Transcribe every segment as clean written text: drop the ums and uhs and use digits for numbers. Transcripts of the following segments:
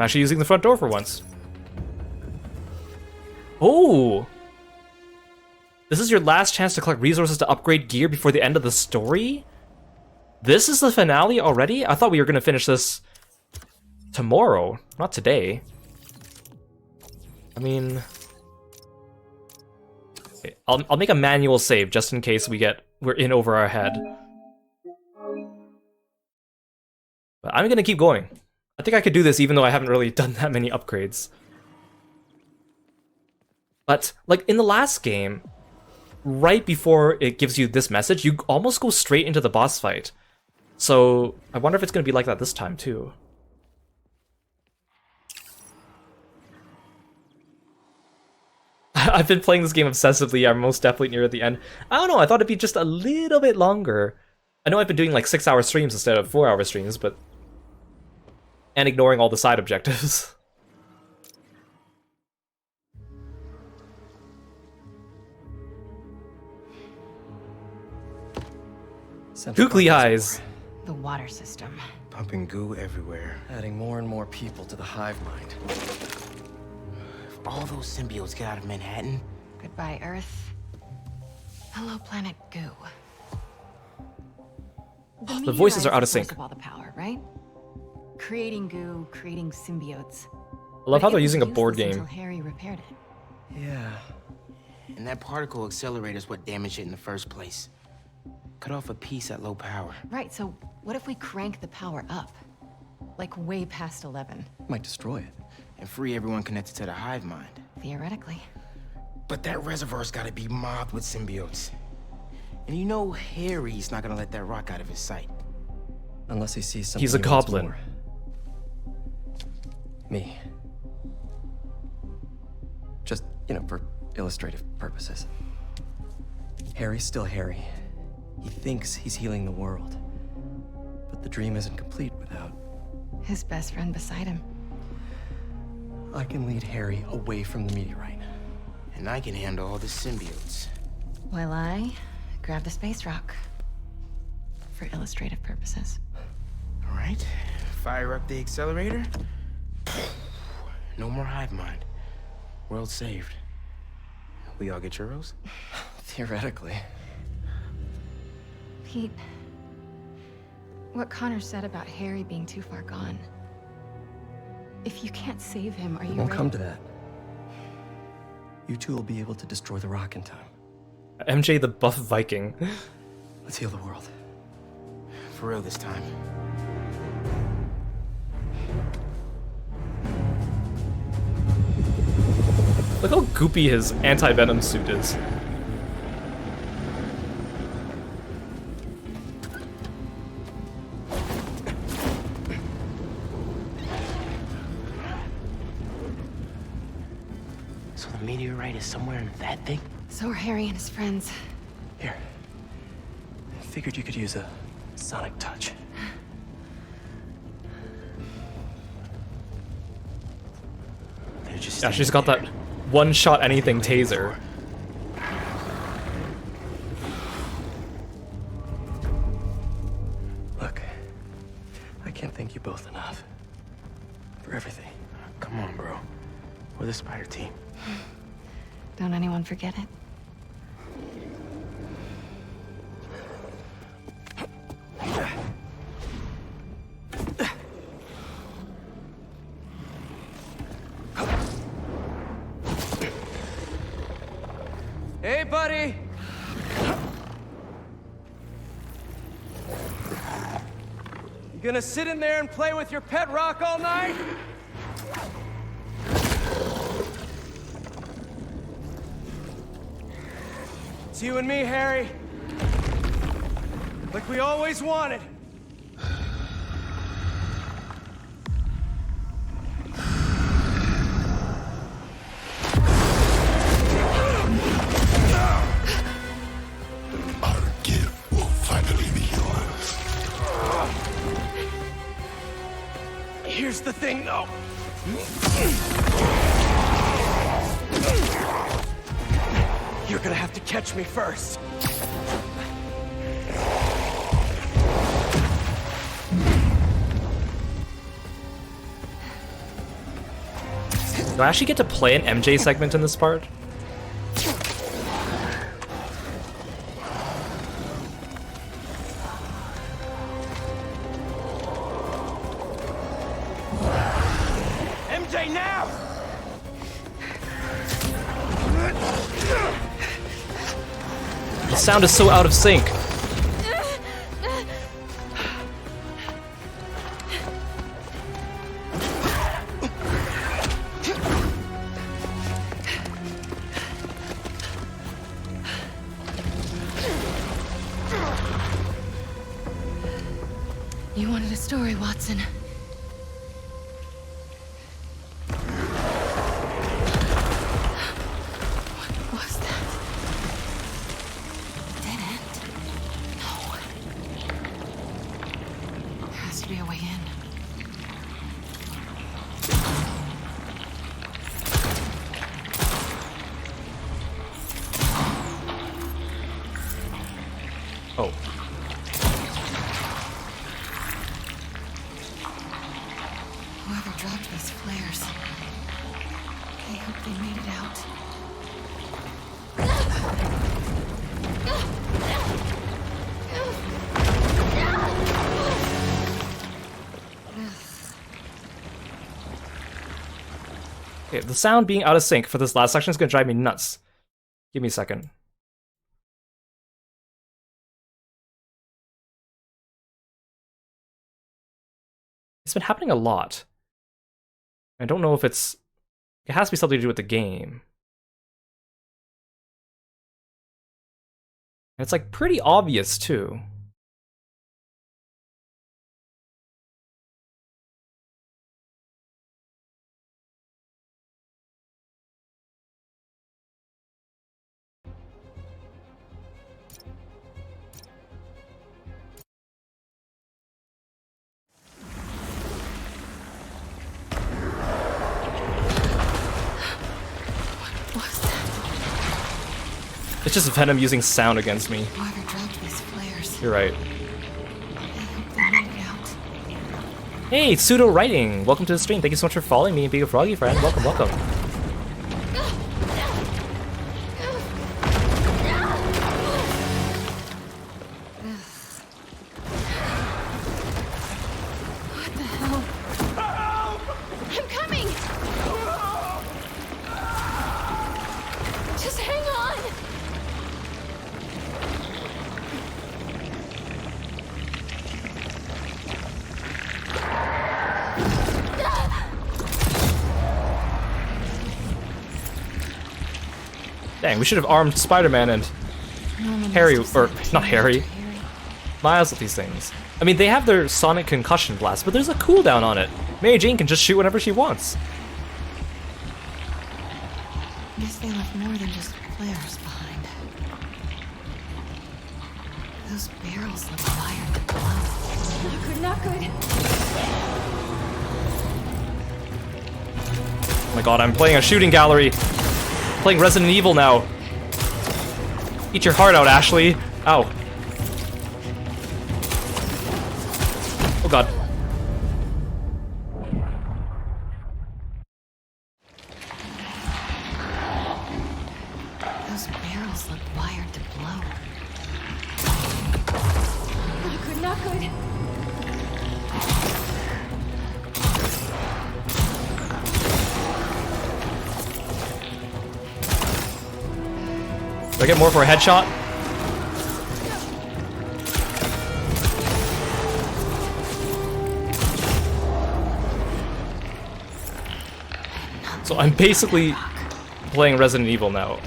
actually using the front door for once. Oh! This is your last chance to collect resources to upgrade gear before the end of the story? This is the finale already? I thought we were going to finish this tomorrow, not today. I mean... Okay, I'll make a manual save just in case we're in over our head. But I'm gonna keep going. I think I could do this even though I haven't really done that many upgrades. But, like, in the last game, right before it gives you this message, you almost go straight into the boss fight. So, I wonder if it's gonna be like that this time, too. I've been playing this game obsessively. I'm most definitely near the end. I don't know, I thought it'd be just a little bit longer. I know I've been doing like 6-hour streams instead of 4-hour streams, but... And ignoring all the side objectives. Googly eyes! The water system. Pumping goo everywhere. Adding more and more people to the hive mind. If all those symbiotes get out of Manhattan... Goodbye, Earth. Hello, planet Goo. The voices are out of source sync. Of all the power, right? Creating goo, creating symbiotes. I love how But they're it using a was board useless game. Until Harry repaired it. Yeah. And that particle accelerator's what damaged it in the first place. Cut off a piece at low power. Right, so what if we crank the power up? Like way past 11. Might destroy it. And free everyone connected to the hive mind. Theoretically. But that reservoir's gotta be mobbed with symbiotes. And you know Harry's not gonna let that rock out of his sight. Unless he sees something. He's a he wants goblin. more. Me. Just, you know, for illustrative purposes. Harry's still Harry. He thinks he's healing the world. But the dream isn't complete without... His best friend beside him. I can lead Harry away from the meteorite. And I can handle all the symbiotes. While I grab the space rock. For illustrative purposes. All right, fire up the accelerator. No more hive mind. World saved. We all get churros? Theoretically. Pete, what Connor said about Harry being too far gone. If you can't save him, are you It won't ready? come to that. You two will be able to destroy the rock in time. MJ the buff Viking. Let's heal the world. For real this time. Look how goopy his anti-venom suit is. So the meteorite is somewhere in that thing? So are Harry and his friends. Here. I figured you could use a sonic touch. They're just Yeah, she's got that one-shot anything taser. Look, I can't thank you both enough. For everything. Come on, bro. We're the spider team. Don't anyone forget it. Hey, buddy! You gonna sit in there and play with your pet rock all night? It's you and me, Harry. Like we always wanted. Here's the thing, though. You're gonna have to catch me first. Do I actually get to play an MJ segment in this part? MJ, now! The sound is so out of sync. You wanted a story, Watson. What was that? Dead end? No. There has to be a way in. Oh. Whoever dropped these flares. I hope they made it out. Okay, the sound being out of sync for this last section is gonna drive me nuts. Give me a second. It's been happening a lot. I don't know if it has to be something to do with the game. It's like pretty obvious too. It's just Venom using sound against me. Whoever dropped these flares. You're right. I hope they made it out. Hey, Pseudo Writing! Welcome to the stream. Thank you so much for following me and being a froggy friend. Welcome, welcome. What the hell? I'm coming! Just hang on! Dang, we should have armed Spider-Man and Harry, or not Harry, Miles with these things. I mean, they have their sonic concussion blast, but there's a cooldown on it. Mary Jane can just shoot whenever she wants. Guess they left more than just flares behind. Those barrels look fired to blow. Not good, not good. Oh my god, I'm playing a shooting gallery. Playing Resident Evil now. Eat your heart out, Ashley. Ow. Oh god. Those barrels look wired to blow. Not good, not good. Do I get more for a headshot? So I'm basically playing Resident Evil now.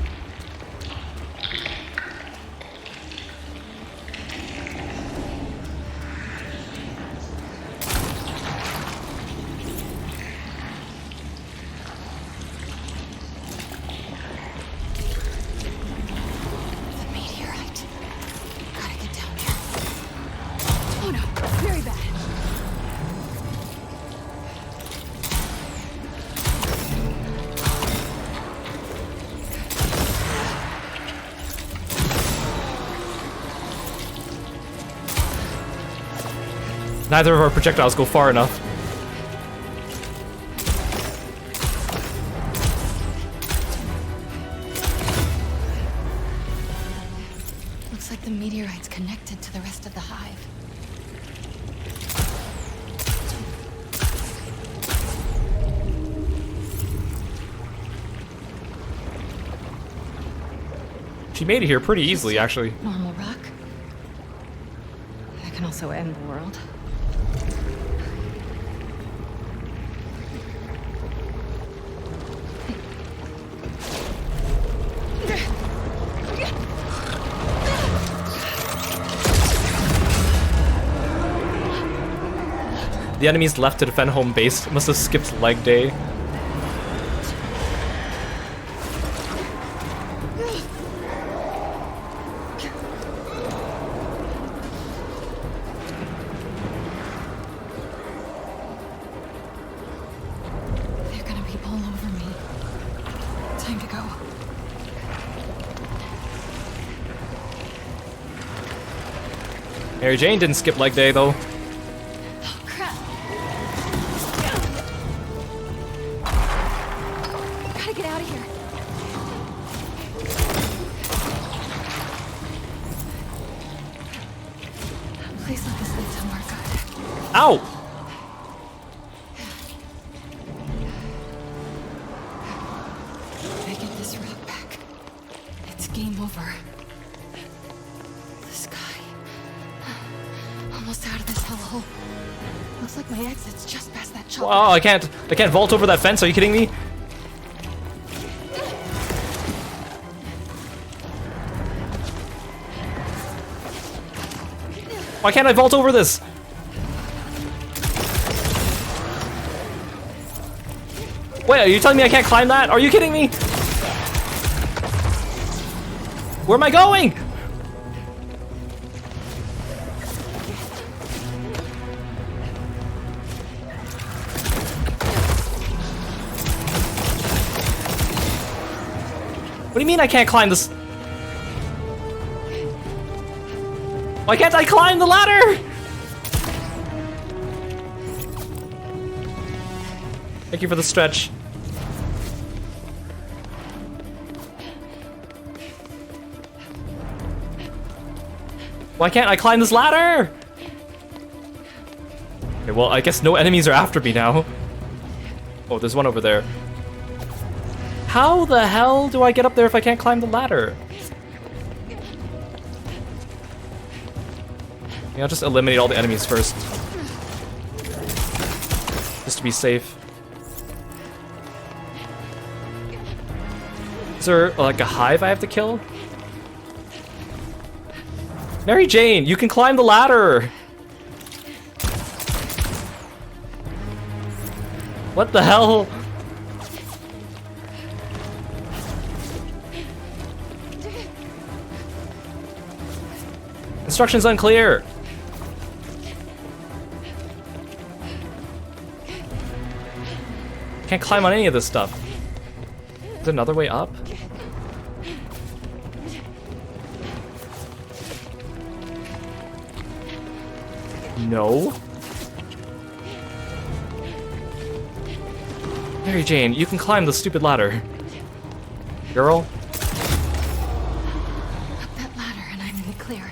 The meteorite. Gotta get down there. Oh no, very bad. Neither of our projectiles go far enough. the meteorite's connected to the rest of the hive. She made it here pretty easily, actually. Normal rock. That can also end the world. The enemies left to defend home base must have skipped leg day. They're gonna be all over me. Time to go. Mary Jane didn't skip leg day though. Oh, crap. Gotta get out of here. Please let this lead somewhere good. Ow! If I get this rock back, it's game over. The sky. Almost out of this hellhole. Looks like my exit's just past that chopper. Oh, I can't vault over that fence. Are you kidding me? Why can't I vault over this? Wait, are you telling me I can't climb that? Are you kidding me? Where am I going? What do you mean I can't climb this? Why can't I climb the ladder? Thank you for the stretch. Why can't I climb this ladder? Okay, well, I guess no enemies are after me now. Oh, there's one over there. How the hell do I get up there if I can't climb the ladder? Yeah, I'll just eliminate all the enemies first. Just to be safe. Is there like a hive I have to kill? Mary Jane, you can climb the ladder! What the hell? Instructions unclear. Can't climb on any of this stuff. Is there another way up? No. Mary Jane, you can climb the stupid ladder. Girl. Up that ladder and I'm in the clear.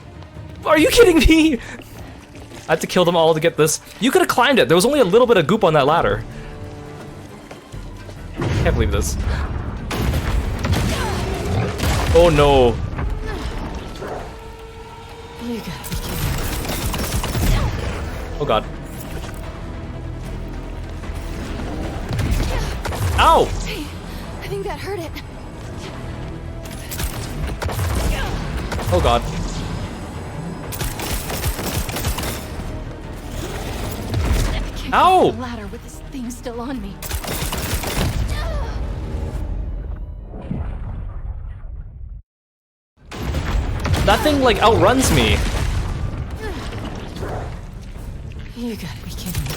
Are you kidding me? I have to kill them all to get this. You could have climbed it. There was only a little bit of goop on that ladder. Can't believe this. Oh no. You gotta be kidding. Oh god. Ow! Hey, I think that hurt it. Oh god. Can't Ow! get the ladder with this thing still on me. That thing like outruns me. You gotta be kidding me.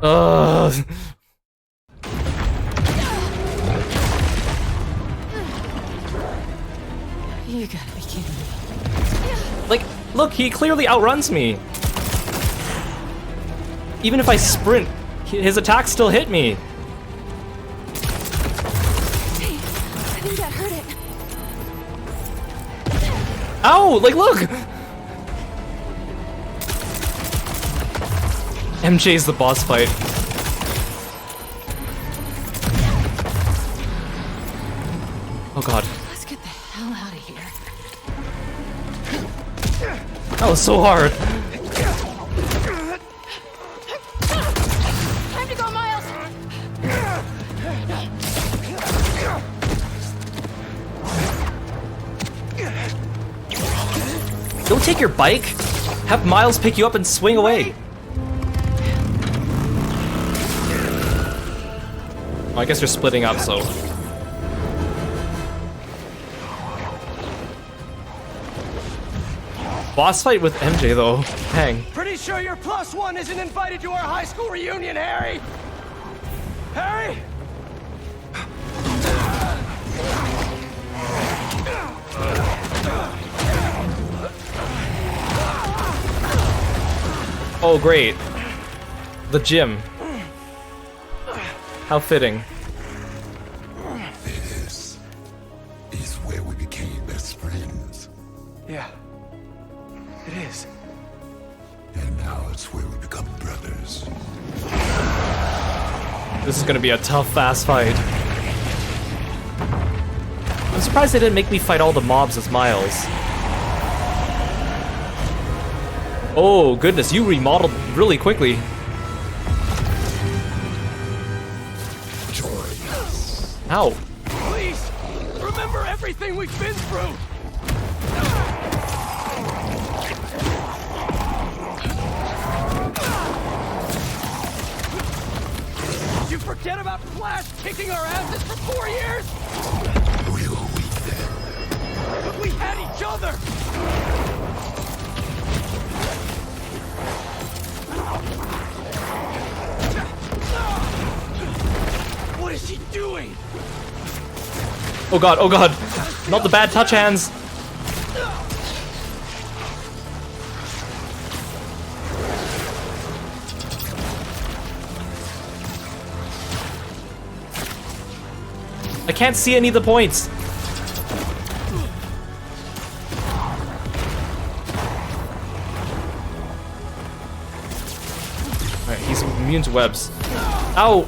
Ugh. You gotta be kidding me. Like, look, he clearly outruns me. Even if I sprint, his attacks still hit me. Ow! Like, look! MJ's the boss fight. Oh god. Let's get the hell out of here. That was so hard. Time to go, Miles! Don't take your bike. Have Miles pick you up and swing away. Well, I guess you're splitting up, so. Boss fight with MJ, though. Dang. Pretty sure your +1 isn't invited to our high school reunion, Harry! Harry! Oh, great. The gym. How fitting. This is where we became best friends. Yeah. It is. And now it's where we become brothers. This is gonna be a tough, fast fight. I'm surprised they didn't make me fight all the mobs as Miles. Oh, goodness, you remodeled really quickly. Join us. Ow. Please! Remember everything we've been through! Did you forget about Flash kicking our asses for 4 years? Will we then? But we had each other! What is he doing? Oh god, oh god. Not the bad touch hands. I can't see any of the points. Alright, he's immune to webs. Ow!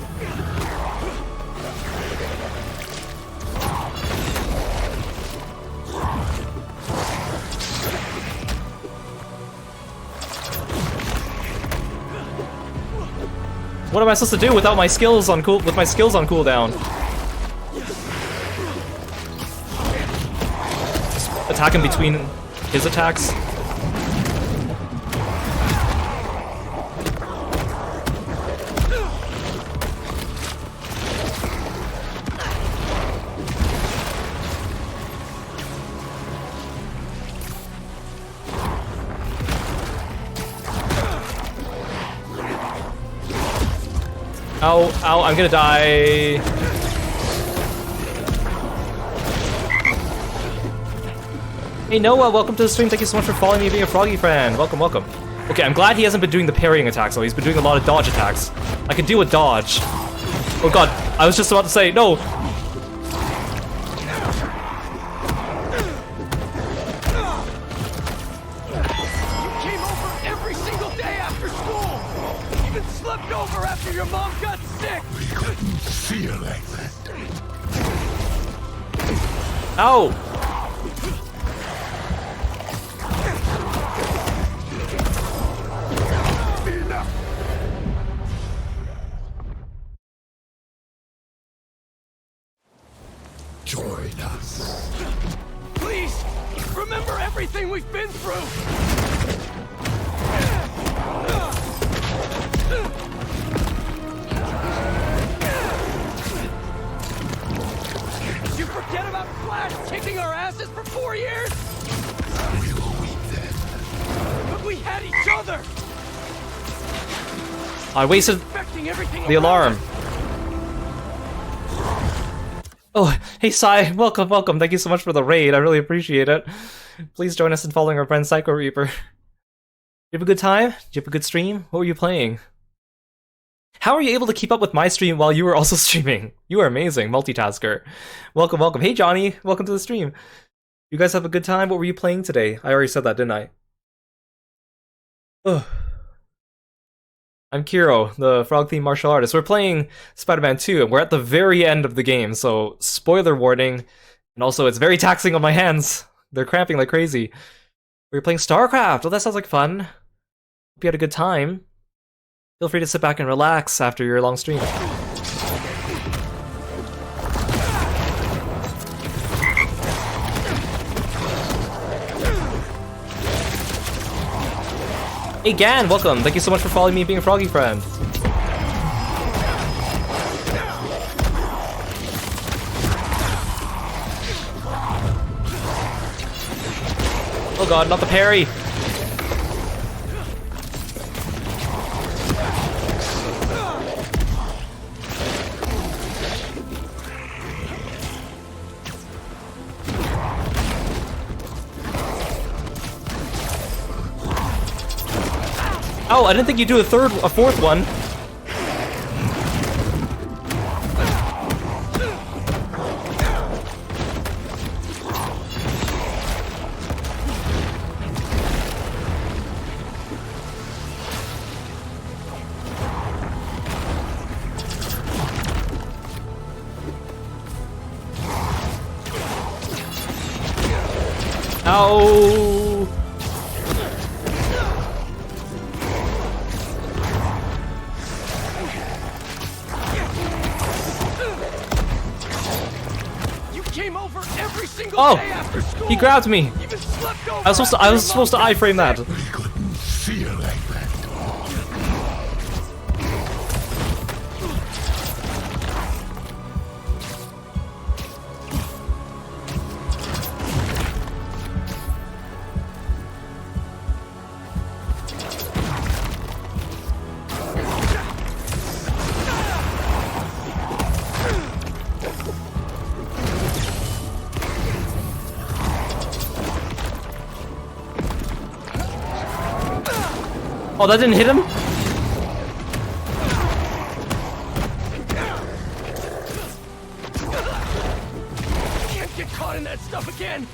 What am I supposed to do without my skills on with my skills on cooldown? Just attack him between his attacks. Ow, ow, I'm gonna die. Hey Noah, welcome to the stream. Thank you so much for following me and being a froggy friend. Welcome, welcome. Okay, I'm glad he hasn't been doing the parrying attacks, though. He's been doing a lot of dodge attacks. I can do a dodge. Oh god, I was just about to say, no! Came over every single day after school! Even slept over after your mom got sick! We couldn't feel like that. Ow! Join us. Please, remember everything we've been through! Did you forget about Flash kicking our asses for 4 years? We will weep then. But we had each other! I wasted Affecting everything the around alarm. us. Oh, hey Sai, welcome, welcome. Thank you so much for the raid. I really appreciate it. Please join us in following our friend Psycho Reaper. Did you have a good time? Did you have a good stream? What were you playing? How are you able to keep up with my stream while you were also streaming? You are amazing, multitasker. Welcome, welcome. Hey Johnny, welcome to the stream. You guys have a good time? What were you playing today? I already said that, didn't I? Ugh. I'm Kiro, the frog-themed martial artist. We're playing Spider-Man 2, and we're at the very end of the game, so spoiler warning. And also, it's very taxing on my hands. They're cramping like crazy. We're playing StarCraft! Oh, that sounds like fun. Hope you had a good time. Feel free to sit back and relax after your long stream. Hey Gan, welcome! Thank you so much for following me and being a froggy friend. Oh god, not the parry! Oh, I didn't think you'd do a fourth one. Ow! Oh, he grabbed me. I was supposed to iframe that. We couldn't see you like that. Oh, that didn't hit him? Can't get caught in that stuff again.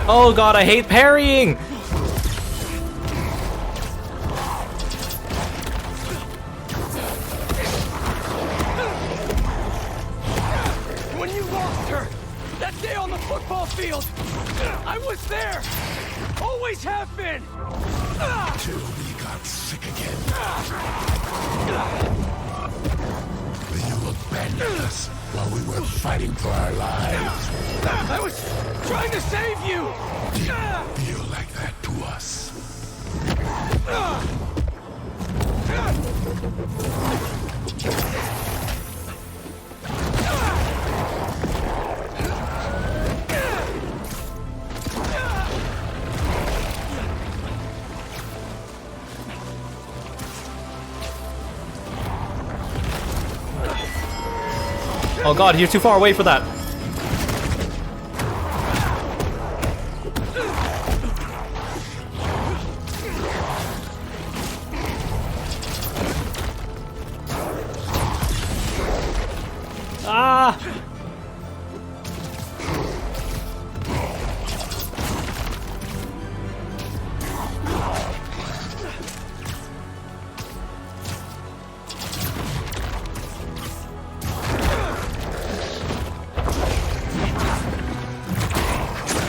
Oh god, I hate parrying! I was there! Always have been! Till we got sick again. Then you abandoned us while we were fighting for our lives. I was trying to save you! Didn't feel like that to us. Oh god, you're too far away for that. Ah!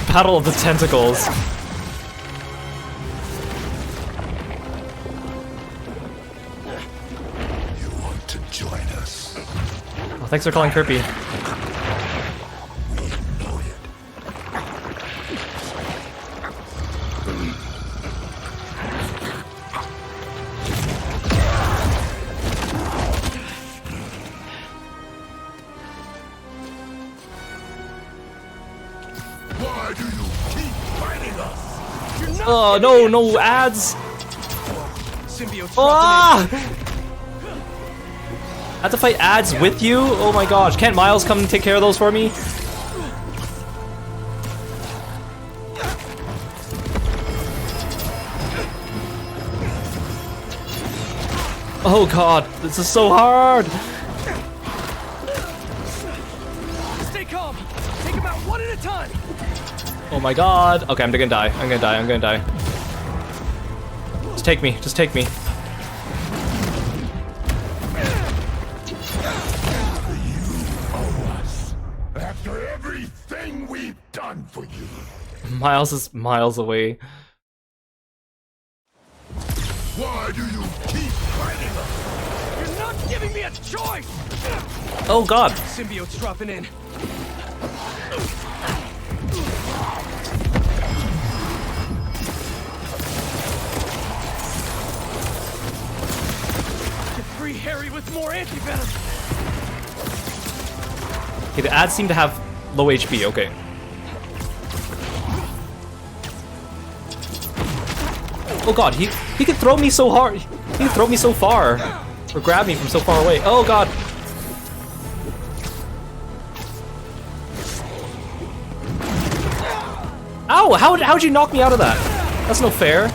Battle of the Tentacles. You want to join us? Oh, thanks for calling Kirby. We know it. Why do you keep fighting us? You're not Oh no, no ads! Symbiote Ah! I have to fight ads with you? Oh my gosh, can't Miles come and take care of those for me? Oh god, this is so hard! Stay calm. Take them out one at a time. Oh my god. Okay, I'm gonna die. I'm gonna die. I'm gonna die. Just take me. Just take me. After everything we've done for you. Miles is miles away. Why do you keep fighting us? You're not giving me a choice. Oh god. Symbiote's dropping in. To free Harry with more anti-venom. Okay, the ads seem to have low HP. Okay. Oh god, he can throw me so hard. He can throw me so far. Or grab me from so far away. Oh god. Ow! How'd you knock me out of that? That's no fair.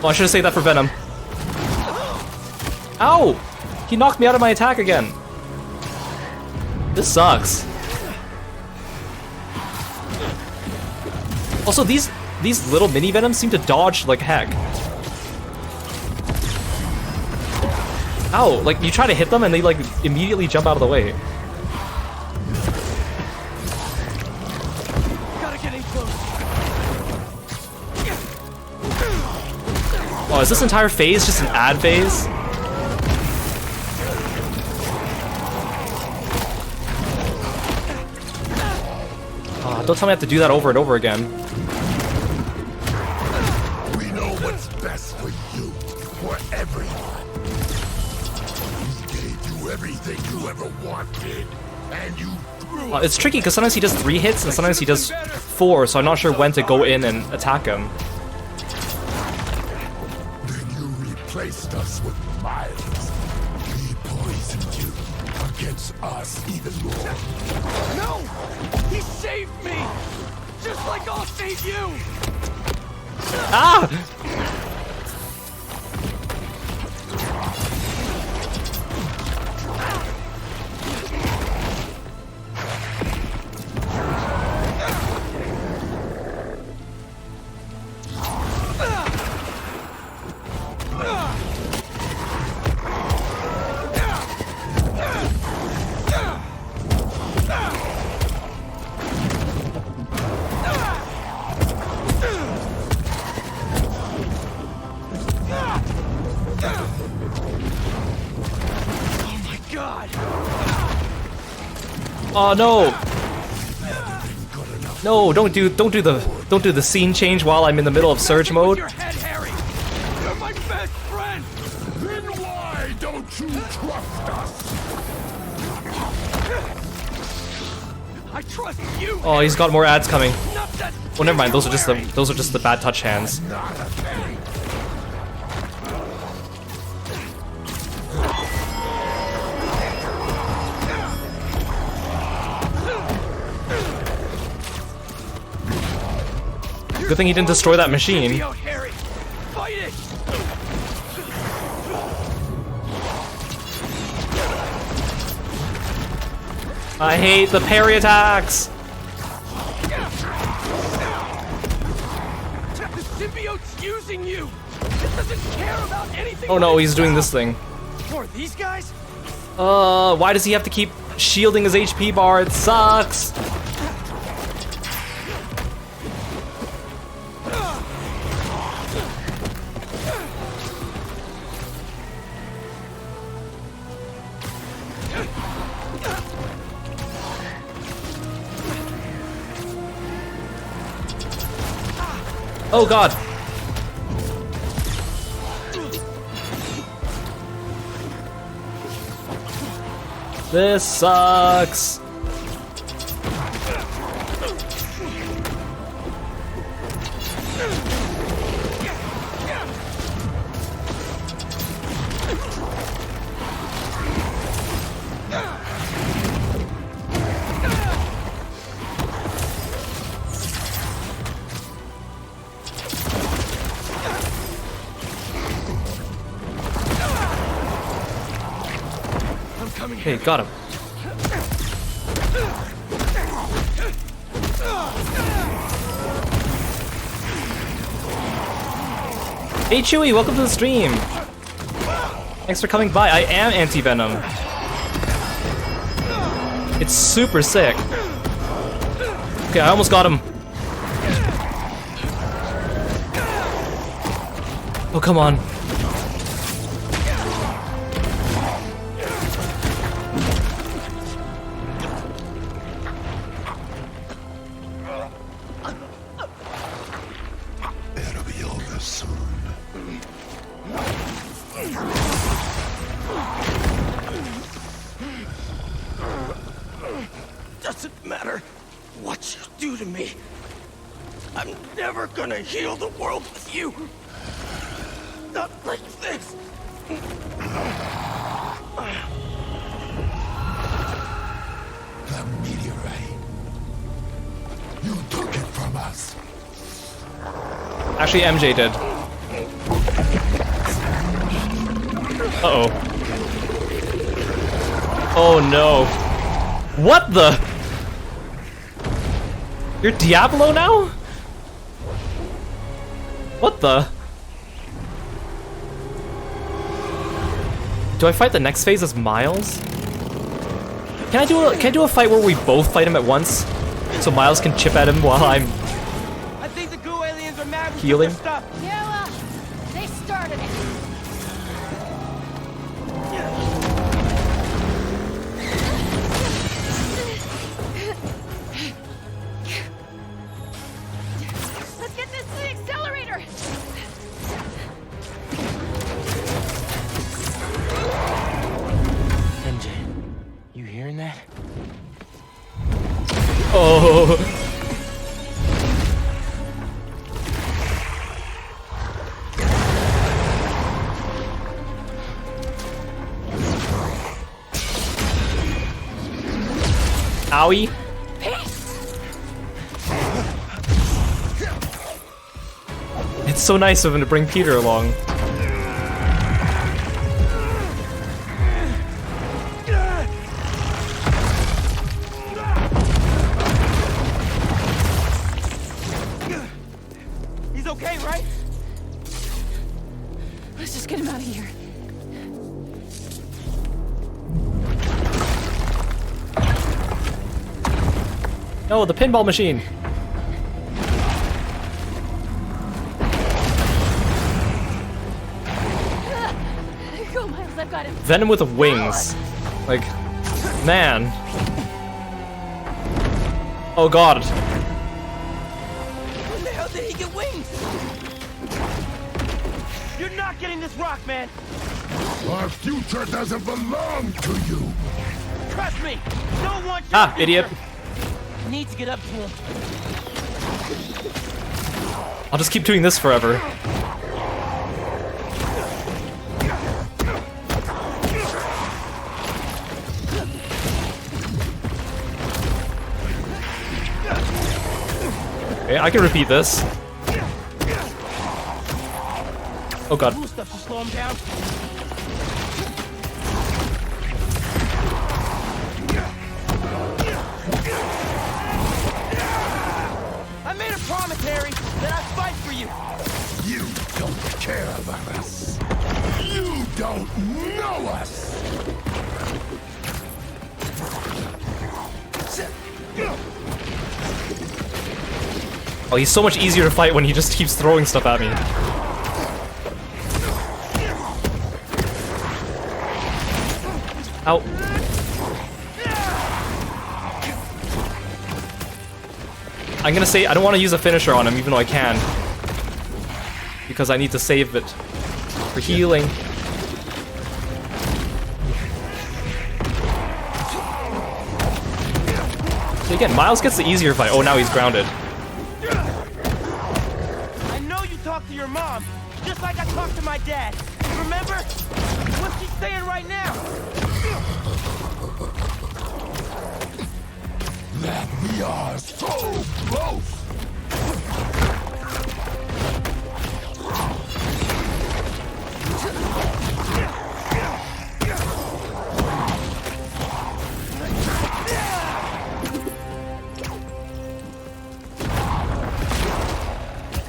Oh, I should have saved that for Venom. Ow! He knocked me out of my attack again. This sucks. Also, these little mini Venoms seem to dodge like heck. Ow! Like, you try to hit them and they like immediately jump out of the way. Gotta get in close. Oh, is this entire phase just an ad phase? Oh, don't tell me I have to do that over and over again. We know what's best for you, for everyone. We gave you everything you ever wanted, and you threw It's tricky because sometimes he does 3 hits and sometimes he does 4, so I'm not sure when to go in and attack him. Then you replaced us with Miles. He poisoned you against us even more. No! He saved me! Just like I'll save you! Ah! Oh no! No, don't do the scene change while I'm in the middle of surge mode. Your head, Harry! You're my best friend! Then why don't you trust us? I trust you! Oh, he's got more ads coming. Not that Oh, never mind. Those are just the bad touch hands. Not a thing. Good thing he didn't destroy that machine. Symbiote, Harry! Fight it! I hate the parry attacks. The symbiote's using you! It doesn't care about anything. Oh no, he's doing this thing. Or these guys? Why does he have to keep shielding his HP bar? It sucks. Oh god. This sucks. Okay, got him. Hey Chewie, welcome to the stream. Thanks for coming by. I am anti-venom. It's super sick. Okay, I almost got him. Oh, come on. It'll be over soon. Doesn't matter what you do to me. I'm never gonna heal the world with you. Not like this. The meteorite. You took it from us. Actually, MJ did. Uh-oh. Oh no. What the? You're Diablo now? What the? Do I fight the next phase as Miles? Can I do a fight where we both fight him at once? So Miles can chip at him while I'm I think the goo aliens are mad with healing? their stuff. Yeah, well, they started it. Let's get this to the accelerator. MJ, you hearing that? Oh. Owie. It's so nice of him to bring Peter along. He's okay, right? Let's just get him out of here. Oh, the pinball machine. Go, Miles, I've got him. Venom with wings. Like, man. Oh god. When the hell did he get wings? You're not getting this rock, man. Our future doesn't belong to you. Trust me. No one. Ah, idiot. I need to get up to him. I'll just keep doing this forever. Okay, I can repeat this. Oh god. Cool stuff to slow him down. I made a promise, Harry, that I'd fight for you. You don't care about us. You don't know us. Oh, he's so much easier to fight when he just keeps throwing stuff at me. Ow. I'm gonna say I don't want to use a finisher on him, even though I can. Because I need to save it for healing. So again, Miles gets the easier fight. Oh, now he's grounded. I know you talked to your mom, just like I talked to my dad. Remember? What's she saying right now? That we are so close.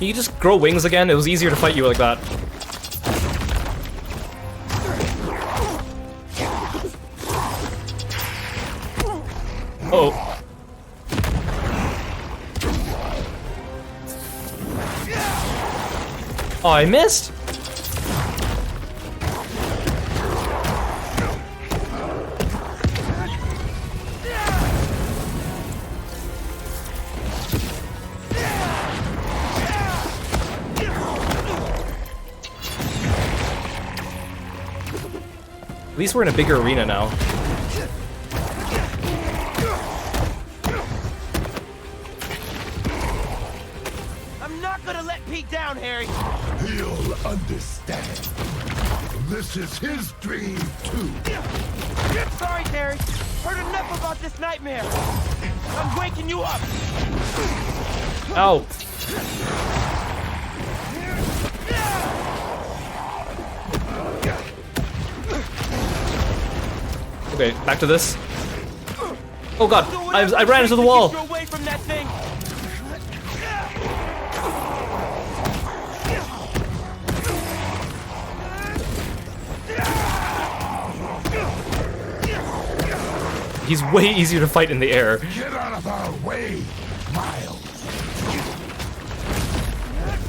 Can you just grow wings again? It was easier to fight you like that. Oh. Oh, I missed? At least we're in a bigger arena now. I'm not gonna let Pete down, Harry. He'll understand. This is his dream, too. Sorry, Harry. Heard enough about this nightmare. I'm waking you up. Ow. Okay, back to this. Oh god, I ran into the wall. Get you away from that thing. He's way easier to fight in the air. Get out of our way, Miles.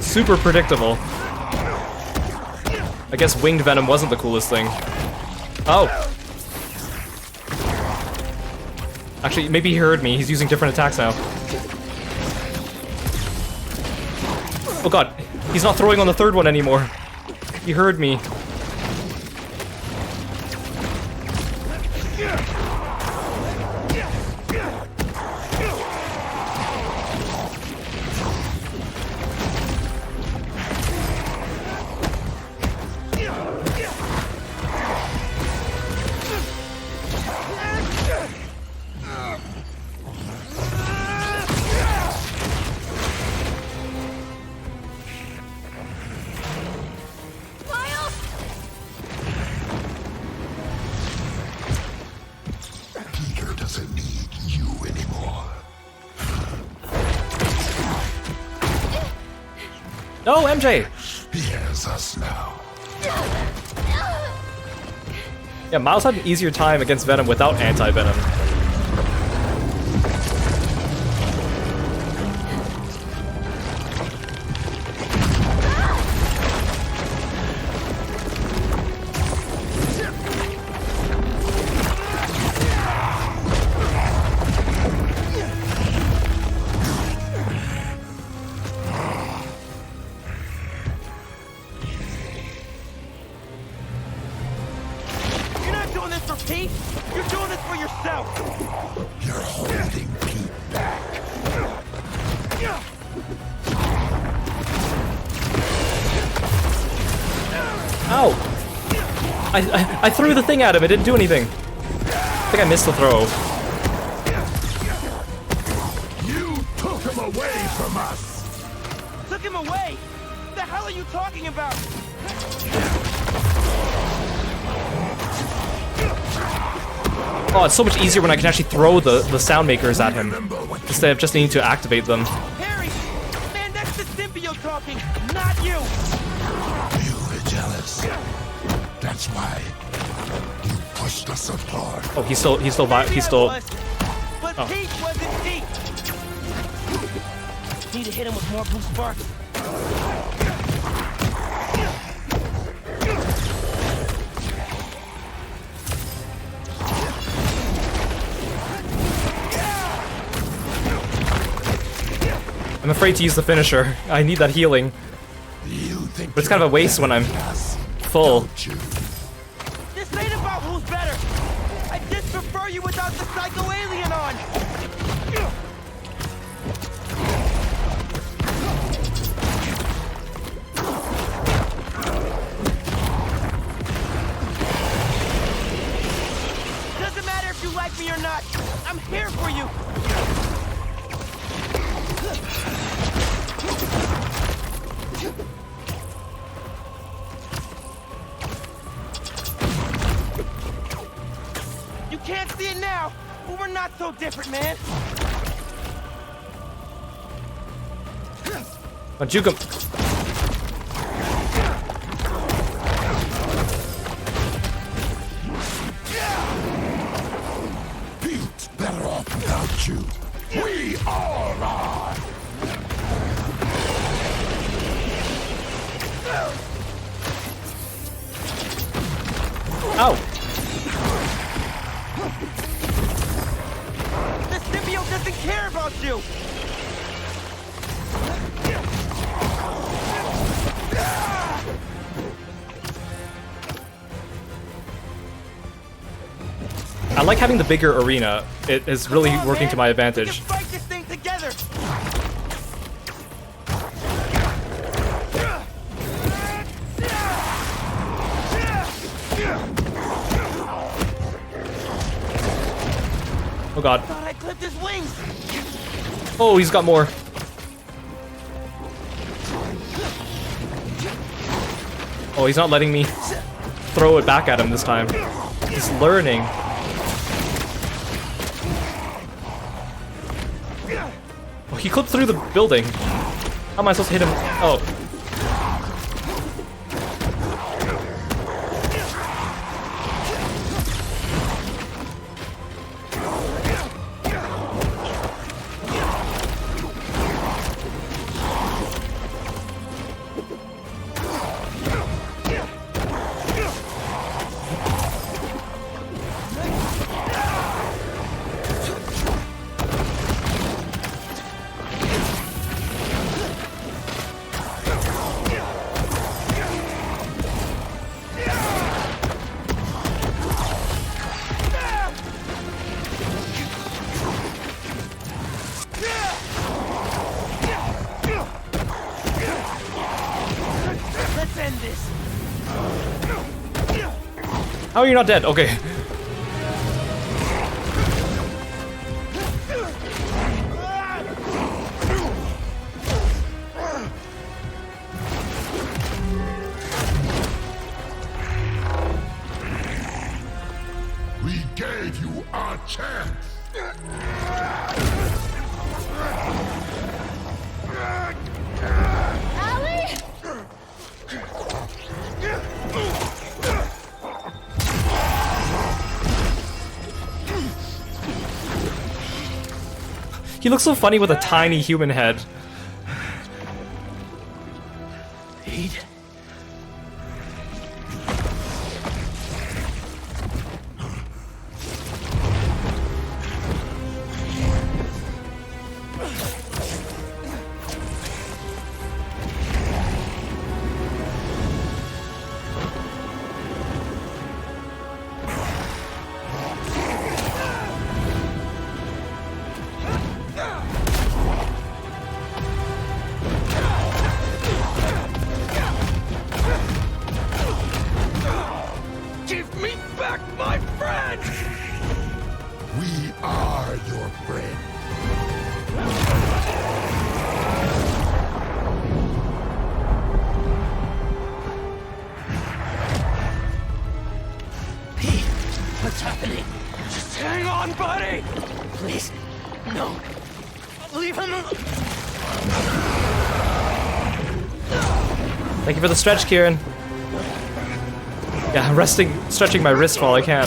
Super predictable. I guess winged Venom wasn't the coolest thing. Oh. Actually, maybe he heard me. He's using different attacks now. Oh god, he's not throwing on the third one anymore. He heard me. Peter doesn't need you anymore. No, MJ! He has us now. Yeah, Miles had an easier time against Venom without anti-Venom. You're not doing this for Pete. You're doing this for yourself. You're holding Pete back. Ow! I threw the thing at him, it didn't do anything. I think I missed the throw. You took him away from us. Took him away. What the hell are you talking about? Oh, it's so much easier when I can actually throw the sound makers at him, instead of just needing to activate them. Harry, man, that's the symbiote talking, not you. You were jealous. That's why you pushed us apart. Oh, he's still. Maybe I was, but Oh. Pete wasn't Pete. Need to hit him with more blue sparks. I'm afraid to use the finisher. I need that healing. You think But it's kind of a waste when I'm us, full. don't you? This ain't about who's better. I just prefer you without the psycho alien on. Doesn't matter if you like me or not. I'm here for you. You can't see it now, but we're not so different, man. Juke him. Pete's better off without you. We all are. Ow. The symbiote doesn't care about you! I like having the bigger arena. It is really Come on, working man. to my We advantage. can fight this thing together! Oh god. Thought I clipped his wings! Oh, he's got more. Oh, he's not letting me throw it back at him this time. He's learning. Oh, he clipped through the building. How am I supposed to hit him? Oh. Let's end this! How are you not dead? Okay. We gave you our chance. Allie! He looks so funny with a tiny human head. Pete? Give me back my friend! We are your friend. Pete, what's happening? Just hang on, buddy! Please, no. Leave him alone. Thank you for the stretch, Kieran. Yeah, I'm stretching my wrist while I can.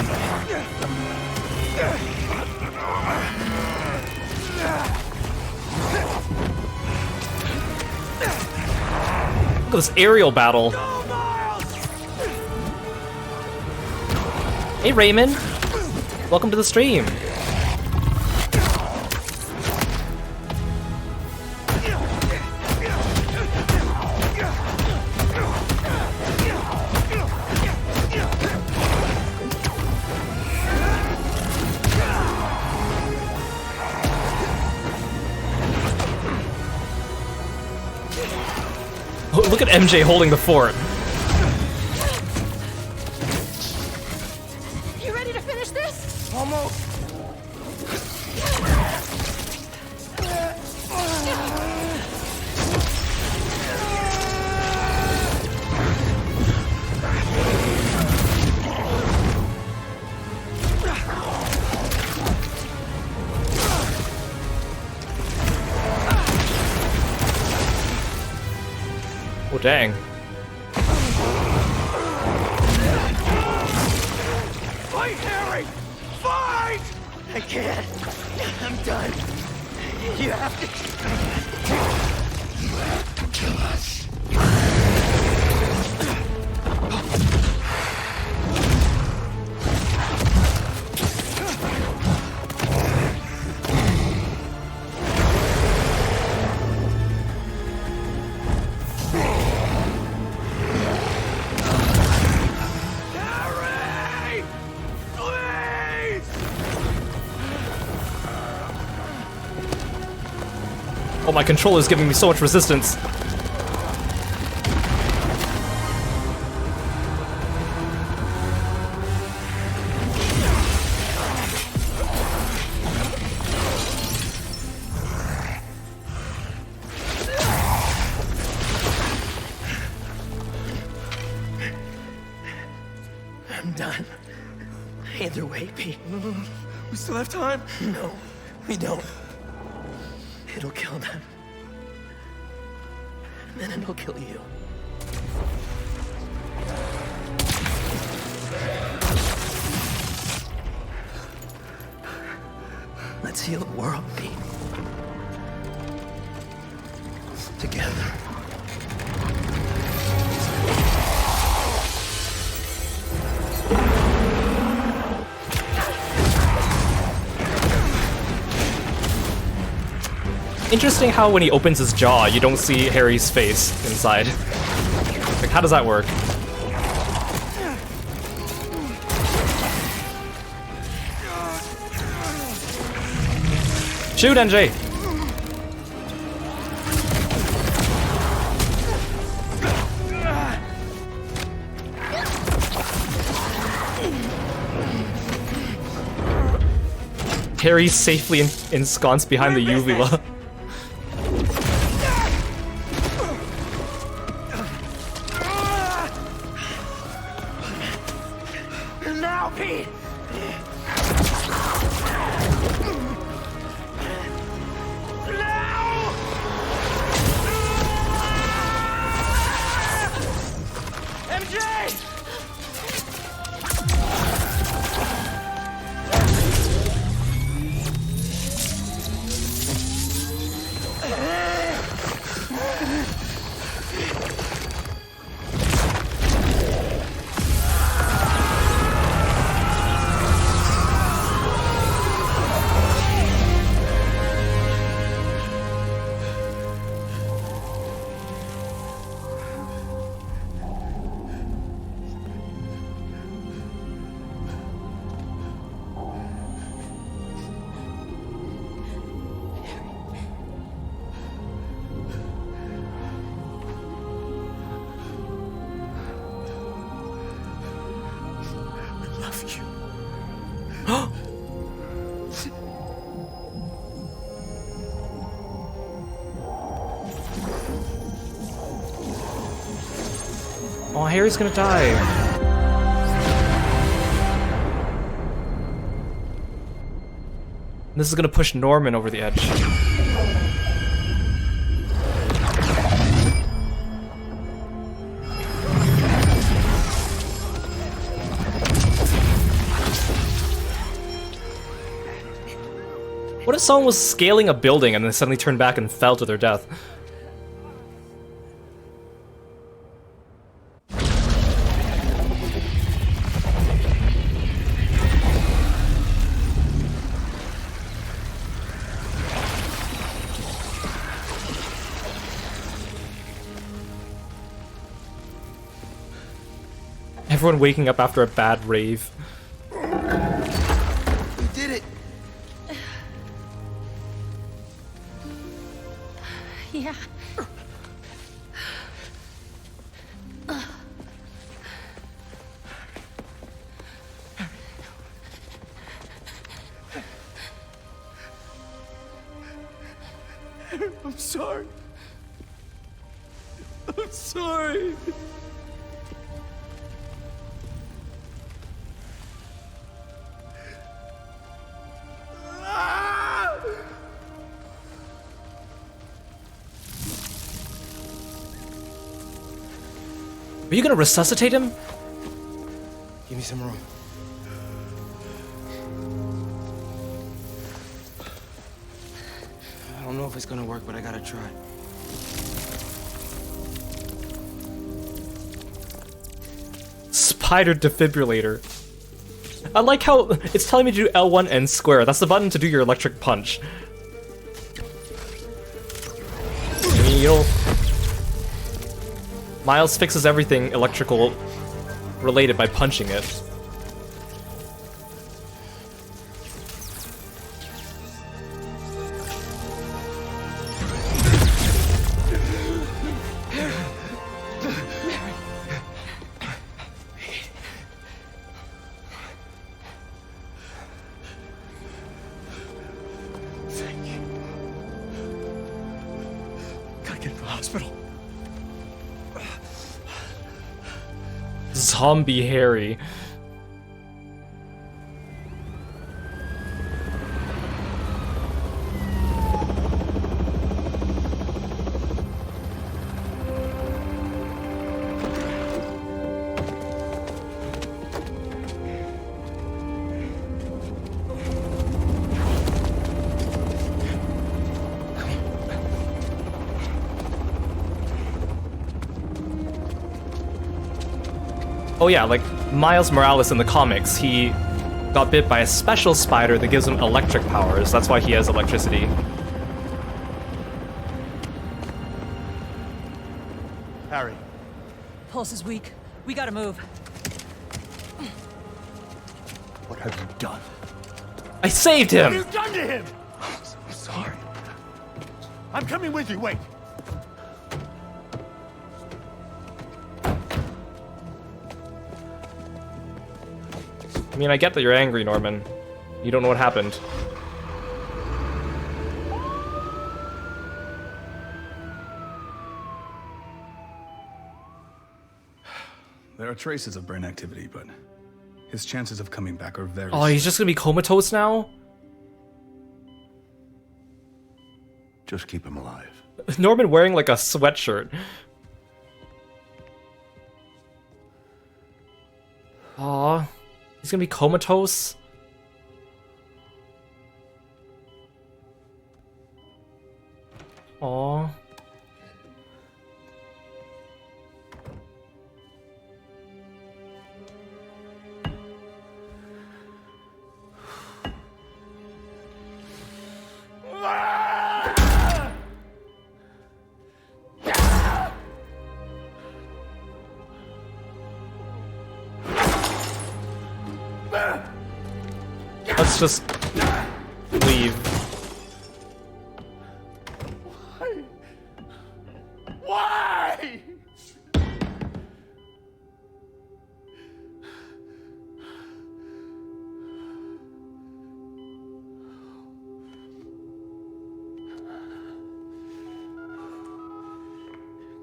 Look at this aerial battle. Hey, Raymond. Welcome to the stream. Oh, look at MJ holding the fort. You ready to finish this? Almost. Oh, dang. Fight, Harry! Fight! I can't. I'm done. You have to Kill us. Harry! Please! Oh, my controller's giving me so much resistance. I'm done. Either way, Pete. We still have time? No, we don't. It'll kill them. And then it'll kill you. Let's heal the world, Pete. Together. Interesting how when he opens his jaw, you don't see Harry's face inside. Like, how does that work? Shoot, NJ! Harry's safely ensconced behind the uvula. Now, Pete! Now! MJ! Oh, Harry's gonna die. This is gonna push Norman over the edge. What if someone was scaling a building and then suddenly turned back and fell to their death? Everyone waking up after a bad rave. We did it! Yeah. I'm sorry. I'm sorry. Are you gonna resuscitate him? Give me some room. I don't know if it's gonna work, but I gotta try. Spider defibrillator. I like how it's telling me to do L1 and square. That's the button to do your electric punch. I mean, you know, Miles fixes everything electrical related by punching it. Zombie Harry. Oh yeah, like Miles Morales in the comics, he got bit by a special spider that gives him electric powers. That's why he has electricity. Harry. Pulse is weak. We gotta move. What have you done? I saved What have him! you done to him? I'm sorry. I'm coming with you, wait. I mean, I get that you're angry, Norman. You don't know what happened. There are traces of brain activity, but his chances of coming back are very Oh, he's just gonna be comatose now? Just keep him alive. Norman wearing like a sweatshirt. Aw, he's gonna be comatose? Aw. Let's just leave. Why?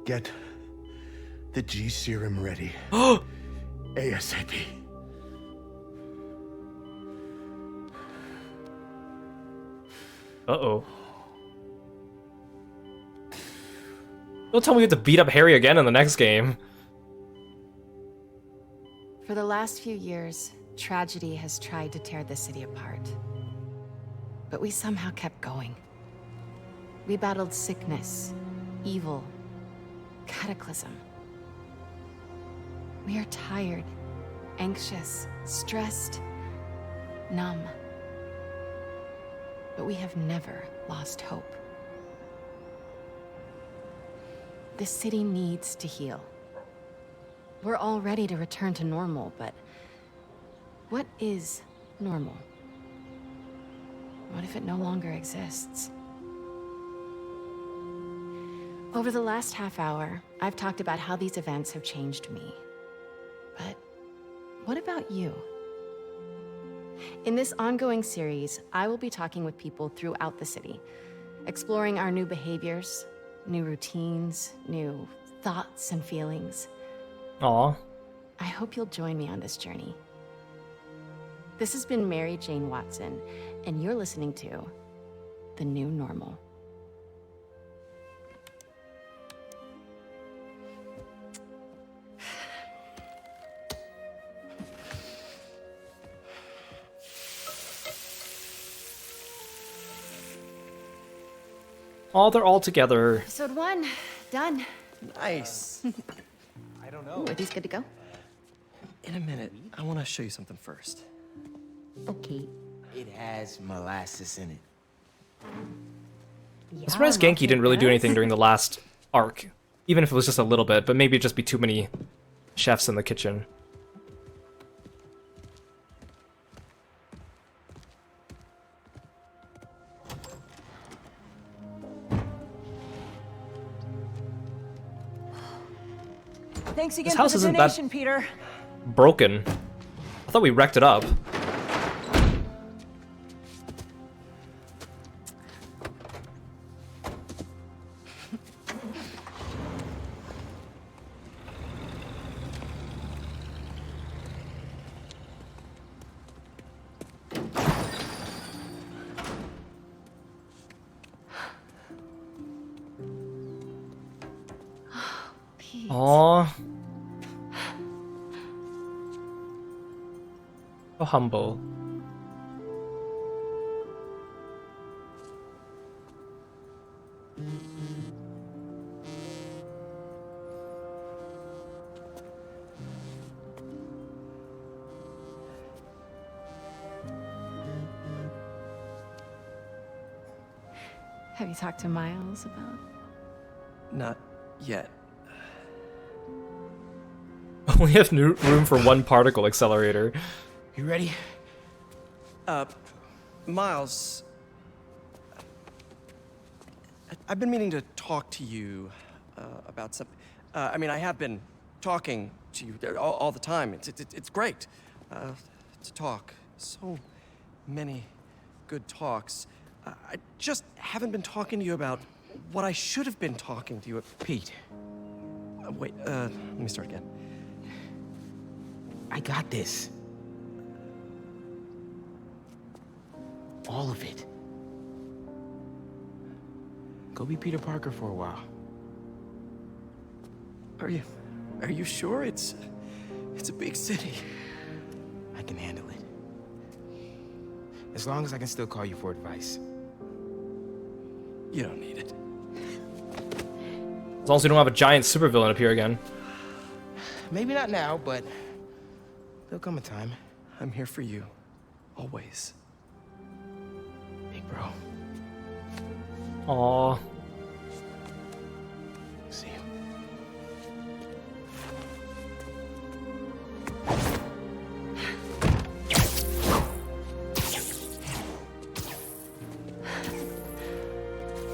Get the G serum ready. ASAP. Uh-oh. Don't tell me we have to beat up Harry again in the next game. For the last few years, tragedy has tried to tear the city apart. But we somehow kept going. We battled sickness, evil, cataclysm. We are tired, anxious, stressed, numb. But we have never lost hope. This city needs to heal. We're all ready to return to normal, but what is normal? What if it no longer exists? Over the last half hour, I've talked about how these events have changed me. But what about you? In this ongoing series, I will be talking with people throughout the city, exploring our new behaviors, new routines, new thoughts and feelings. Aw. I hope you'll join me on this journey. This has been Mary Jane Watson, and you're listening to The New Normal. Oh, they're all together. Episode 1, done. Nice. Ooh, are these good to go? In a minute, I want to show you something first. Okay. It has molasses in it. I'm surprised Genki didn't really do anything during the last arc. Even if it was just a little bit, but maybe it'd just be too many chefs in the kitchen. Thanks again This for house the isn't that- donation, Peter. Broken. I thought we wrecked it up. Pete. Aww. So humble. Have you talked to Miles about... Not yet. We have room for one particle accelerator. You ready? Miles, I've been meaning to talk to you about something. I mean, I have been talking to you all the time. It's great to talk. So many good talks. I just haven't been talking to you about what I should have been talking to you about. Pete, Wait, let me start again. I got this. All of it. Go be Peter Parker for a while. Are you sure? It's a big city. I can handle it. As long as I can still call you for advice. You don't need it. As long as we don't have a giant supervillain appear again. Maybe not now, but there'll come a time. I'm here for you. Always. Big bro. Aww. See you.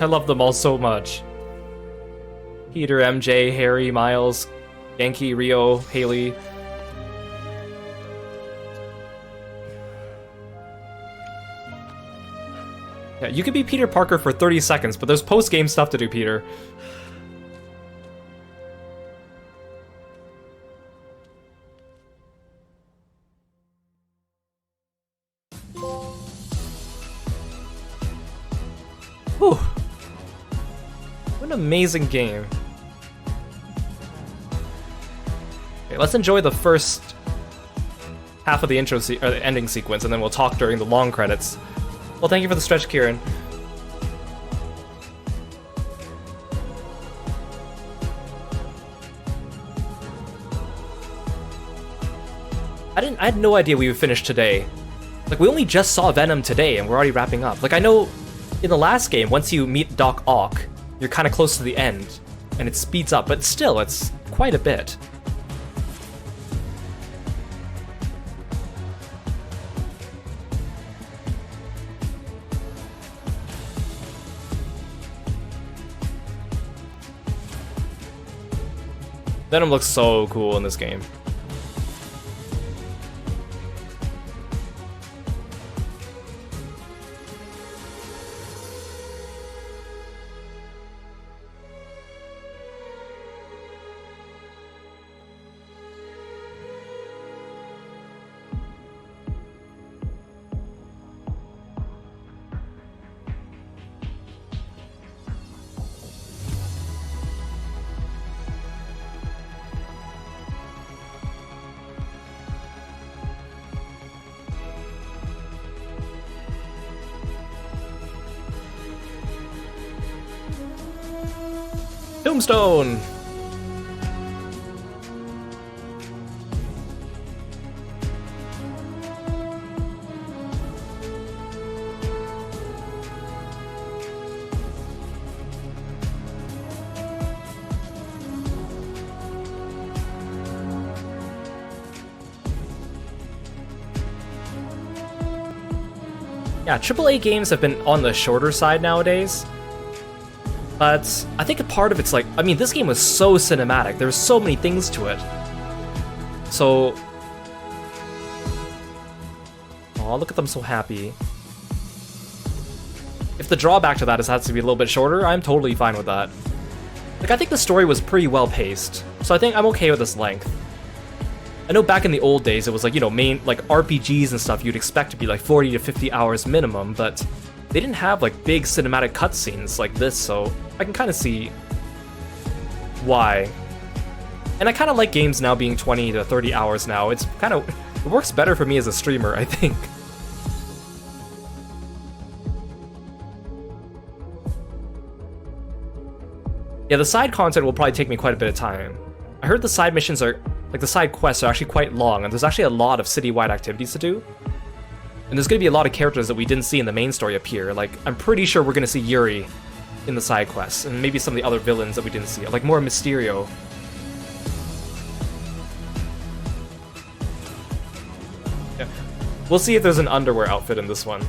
I love them all so much. Peter, MJ, Harry, Miles, Genki, Rio, Haley. Yeah, you could be Peter Parker for 30 seconds, but there's post-game stuff to do, Peter. Whew. What an amazing game. Okay, let's enjoy the first half of the intro or the ending sequence, and then we'll talk during the long credits. Well, thank you for the stretch, Kieran. I had no idea we would finish today. Like, we only just saw Venom today, and we're already wrapping up. Like, I know in the last game, once you meet Doc Ock, you're kind of close to the end, and it speeds up, but still, it's quite a bit. Venom looks so cool in this game. Tombstone! Yeah, AAA games have been on the shorter side nowadays. But I think a part of it's like, I mean, this game was so cinematic. There's so many things to it. So... Aw, look at them so happy. If the drawback to that is it has to be a little bit shorter, I'm totally fine with that. Like, I think the story was pretty well paced. So I think I'm okay with this length. I know back in the old days, it was like, you know, like RPGs and stuff, you'd expect to be like 40 to 50 hours minimum, but they didn't have like big cinematic cutscenes like this, so I can kind of see why. And I kind of like games now being 20 to 30 hours now. It's kind of, it works better for me as a streamer, I think. Yeah, the side content will probably take me quite a bit of time. I heard the side missions are, like the side quests are actually quite long, and there's actually a lot of citywide activities to do. And there's going to be a lot of characters that we didn't see in the main story appear. Like, I'm pretty sure we're going to see Yuri in the side quests, and maybe some of the other villains that we didn't see, like more Mysterio. Yeah. We'll see if there's an underwear outfit in this one.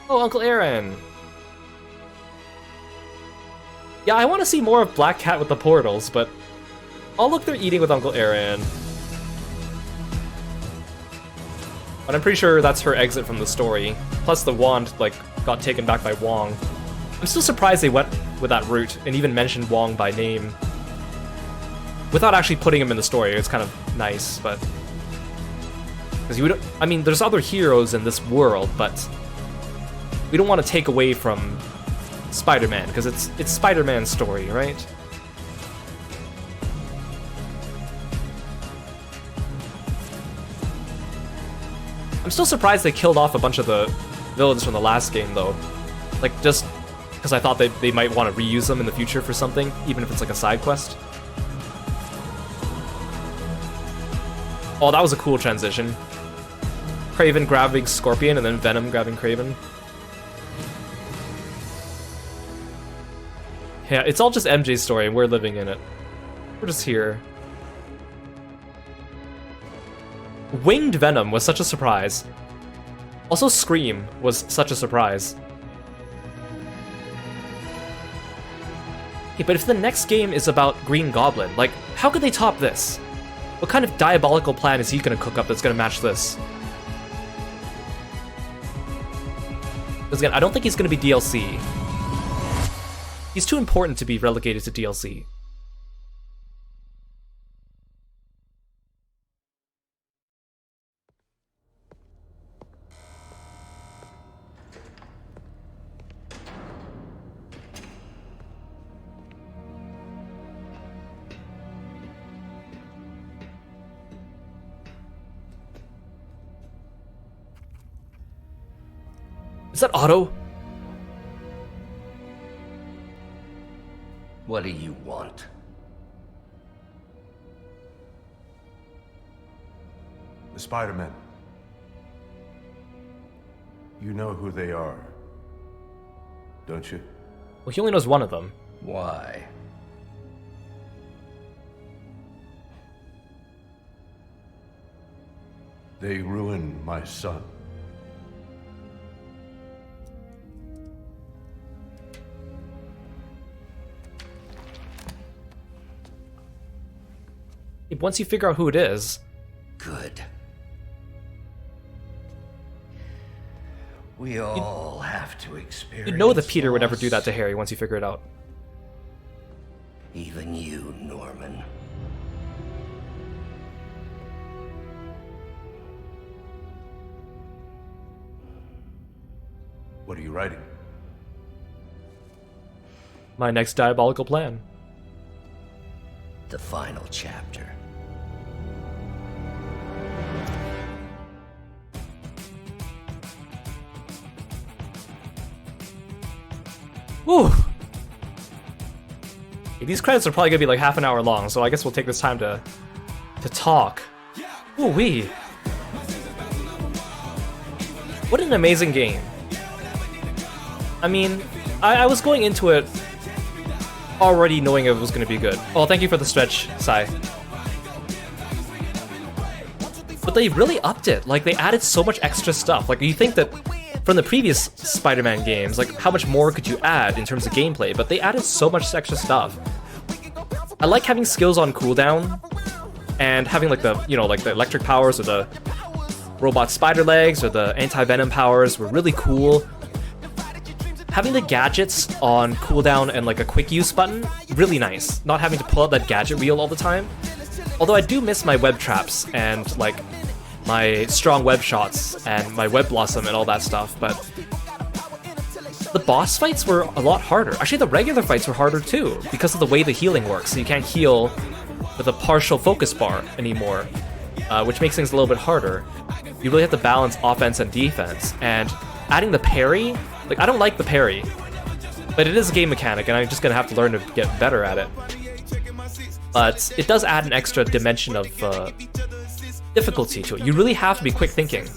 Oh, Uncle Aaron! Yeah, I want to see more of Black Cat with the portals, but... Oh, look, they're eating with Uncle Aaron. But I'm pretty sure that's her exit from the story. Plus the wand, like, got taken back by Wong. I'm still surprised they went with that route and even mentioned Wong by name. Without actually putting him in the story, it's kind of nice, but... Because you would... I mean, there's other heroes in this world, but... We don't want to take away from Spider-Man, because it's Spider-Man's story, right? I'm still surprised they killed off a bunch of the villains from the last game, though. Like, just because I thought they might want to reuse them in the future for something, even if it's like a side quest. Oh, that was a cool transition. Kraven grabbing Scorpion, and then Venom grabbing Kraven. Yeah, it's all just MJ's story, and we're living in it. We're just here. Winged Venom was such a surprise. Also, Scream was such a surprise. Okay, but if the next game is about Green Goblin, like, how could they top this? What kind of diabolical plan is he gonna cook up that's gonna match this? Because again, I don't think he's gonna be DLC. He's too important to be relegated to DLC. Is that Otto? What do you want? The Spider-Men. You know who they are, don't you? Well, he only knows one of them. Why? They ruined my son. Once you figure out who it is... Good. We all have to experience You'd know that Peter would never loss. do that to Harry once you figure it out. Even you, Norman. What are you writing? My next diabolical plan. The final chapter. Whew. Okay, these credits are probably gonna be like half an hour long, so I guess we'll take this time to talk. Ooh wee. What an amazing game. I mean, I was going into it already knowing it was gonna be good. Oh, thank you for the stretch, Sai. But they really upped it. Like, they added so much extra stuff. Like, you think that from the previous Spider-Man games, like, how much more could you add in terms of gameplay? But they added so much extra stuff. I like having skills on cooldown, and having, like, the, you know, like, the electric powers, or the robot spider legs, or the anti-venom powers were really cool. Having the gadgets on cooldown and, like, a quick use button, really nice. Not having to pull out that gadget wheel all the time. Although I do miss my web traps and, like, my strong web shots and my web blossom and all that stuff, but the boss fights were a lot harder. Actually, the regular fights were harder too, because of the way the healing works. So you can't heal with a partial focus bar anymore, which makes things a little bit harder. You really have to balance offense and defense, and adding the parry, like, I don't like the parry, but it is a game mechanic, and I'm just gonna have to learn to get better at it. But it does add an extra dimension of difficulty to it. You really have to be quick thinking.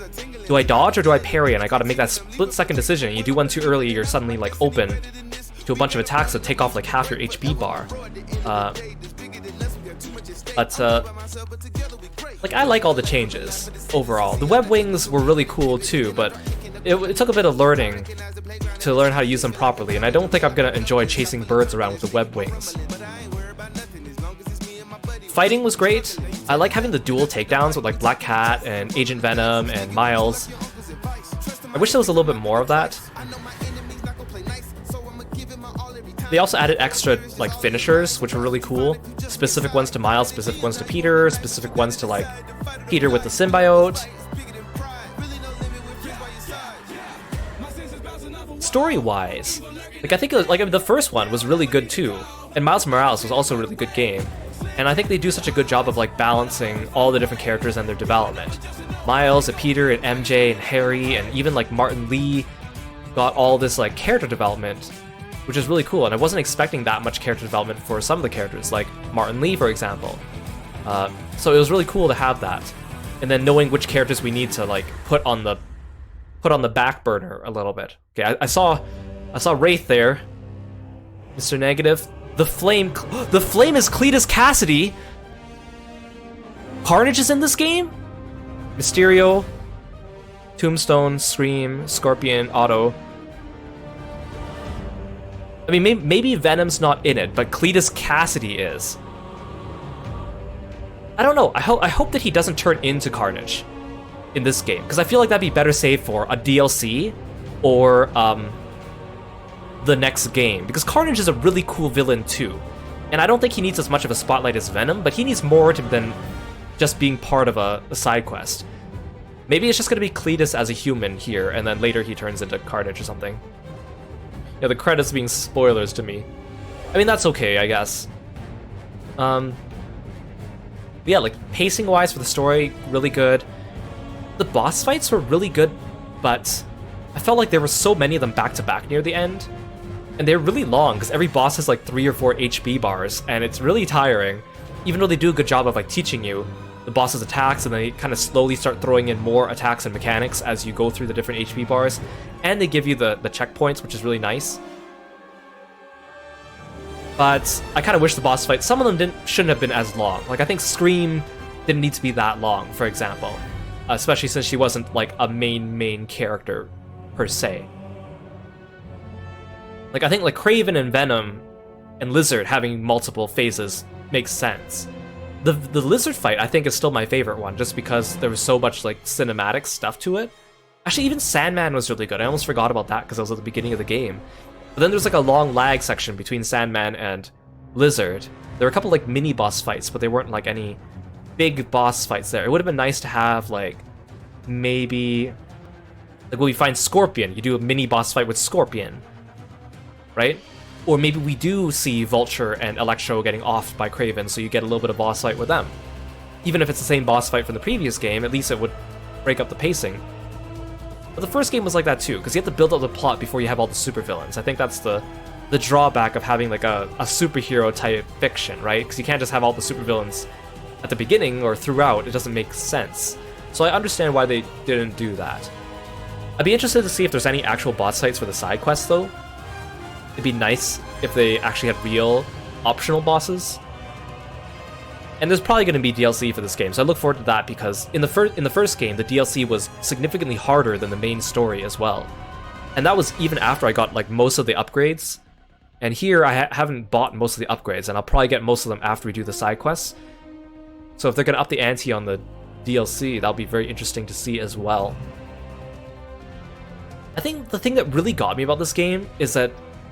Do I dodge or do I parry? And I gotta make that split-second decision. You do one too early, you're suddenly, like, open to a bunch of attacks that take off, like, half your HP bar. Like, I like all the changes overall. The web wings were really cool too, but it took a bit of learning to learn how to use them properly, and I don't think I'm gonna enjoy chasing birds around with the web wings. Fighting was great. I like having the dual takedowns with, like, Black Cat and Agent Venom and Miles. I wish there was a little bit more of that. They also added extra, like, finishers, which were really cool. Specific ones to Miles, specific ones to Peter, specific ones to, like, Peter with the symbiote. Story-wise, like, I think, like, the first one was really good too, and Miles Morales was also a really good game. And I think they do such a good job of, like, balancing all the different characters and their development. Miles and Peter and MJ and Harry and even, like, Martin Lee got all this, like, character development, which is really cool. And I wasn't expecting that much character development for some of the characters, like Martin Lee, for example. So it was really cool to have that. And then knowing which characters we need to, like, put on the back burner a little bit. Okay, I saw Wraith there, Mr. Negative. The flame is Cletus Cassidy. Carnage is in this game? Mysterio, Tombstone, Scream, Scorpion, Otto. I mean, maybe Venom's not in it, but Cletus Cassidy is. I don't know. I hope that he doesn't turn into Carnage in this game, because I feel like that'd be better saved for a DLC or the next game, because Carnage is a really cool villain too, and I don't think he needs as much of a spotlight as Venom, but he needs more than just being part of a side quest. Maybe it's just gonna be Cletus as a human here, and then later he turns into Carnage or something. Yeah, the credits being spoilers to me. I mean, that's okay, I guess. Yeah, like, pacing-wise for the story, really good. The boss fights were really good, but I felt like there were so many of them back-to-back near the end. And they're really long, because every boss has, like, 3 or 4 HP bars, and it's really tiring. Even though they do a good job of, like, teaching you the boss's attacks, and they kind of slowly start throwing in more attacks and mechanics as you go through the different HP bars. And they give you the checkpoints, which is really nice. But I kind of wish the boss fights, some of them shouldn't have been as long. Like, I think Scream didn't need to be that long, for example. Especially since she wasn't, like, a main character, per se. Like, I think, like, Kraven and Venom and Lizard having multiple phases makes sense. The Lizard fight, I think, is still my favorite one, just because there was so much, like, cinematic stuff to it. Actually, even Sandman was really good. I almost forgot about that because I was at the beginning of the game. But then there's, like, a long lag section between Sandman and Lizard. There were a couple, like, mini-boss fights, but they weren't, like, any big boss fights there. It would have been nice to have, like, maybe... Like, when we find Scorpion, you do a mini-boss fight with Scorpion. Right? Or maybe we do see Vulture and Electro getting offed by Kraven, so you get a little bit of boss fight with them. Even if it's the same boss fight from the previous game, at least it would break up the pacing. But the first game was like that too, because you have to build up the plot before you have all the supervillains. I think that's the the drawback of having like a superhero type fiction, right? Because you can't just have all the supervillains at the beginning or throughout. It doesn't make sense. So I understand why they didn't do that. I'd be interested to see if there's any actual boss fights for the side quests, though. It'd be nice if they actually had real optional bosses. And there's probably going to be DLC for this game, so I look forward to that because in the first game, the DLC was significantly harder than the main story as well. And that was even after I got like most of the upgrades. And here I haven't bought most of the upgrades, and I'll probably get most of them after we do the side quests. So if they're going to up the ante on the DLC, that'll be very interesting to see as well. I think the thing that really got me about this game is that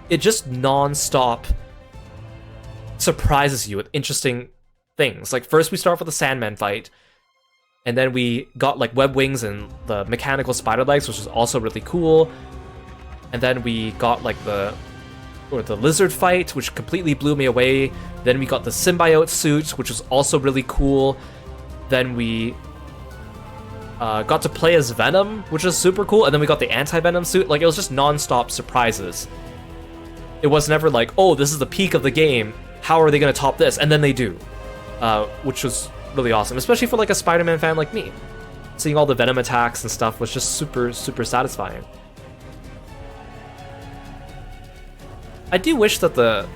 it just non-stop surprises you with interesting things. Like first we start off with the Sandman fight, and then we got like web wings and the mechanical spider legs, which was also really cool. And then we got like the lizard fight, which completely blew me away. Then we got the symbiote suit, which was also really cool. Then we got to play as Venom, which was super cool. And then we got the anti-Venom suit. Like, it was just non-stop surprises. It was never like, oh, this is the peak of the game. How are they going to top this? And then they do. Which was really awesome, especially for like a Spider-Man fan like me. Seeing all the Venom attacks and stuff was just super, super satisfying. I do wish that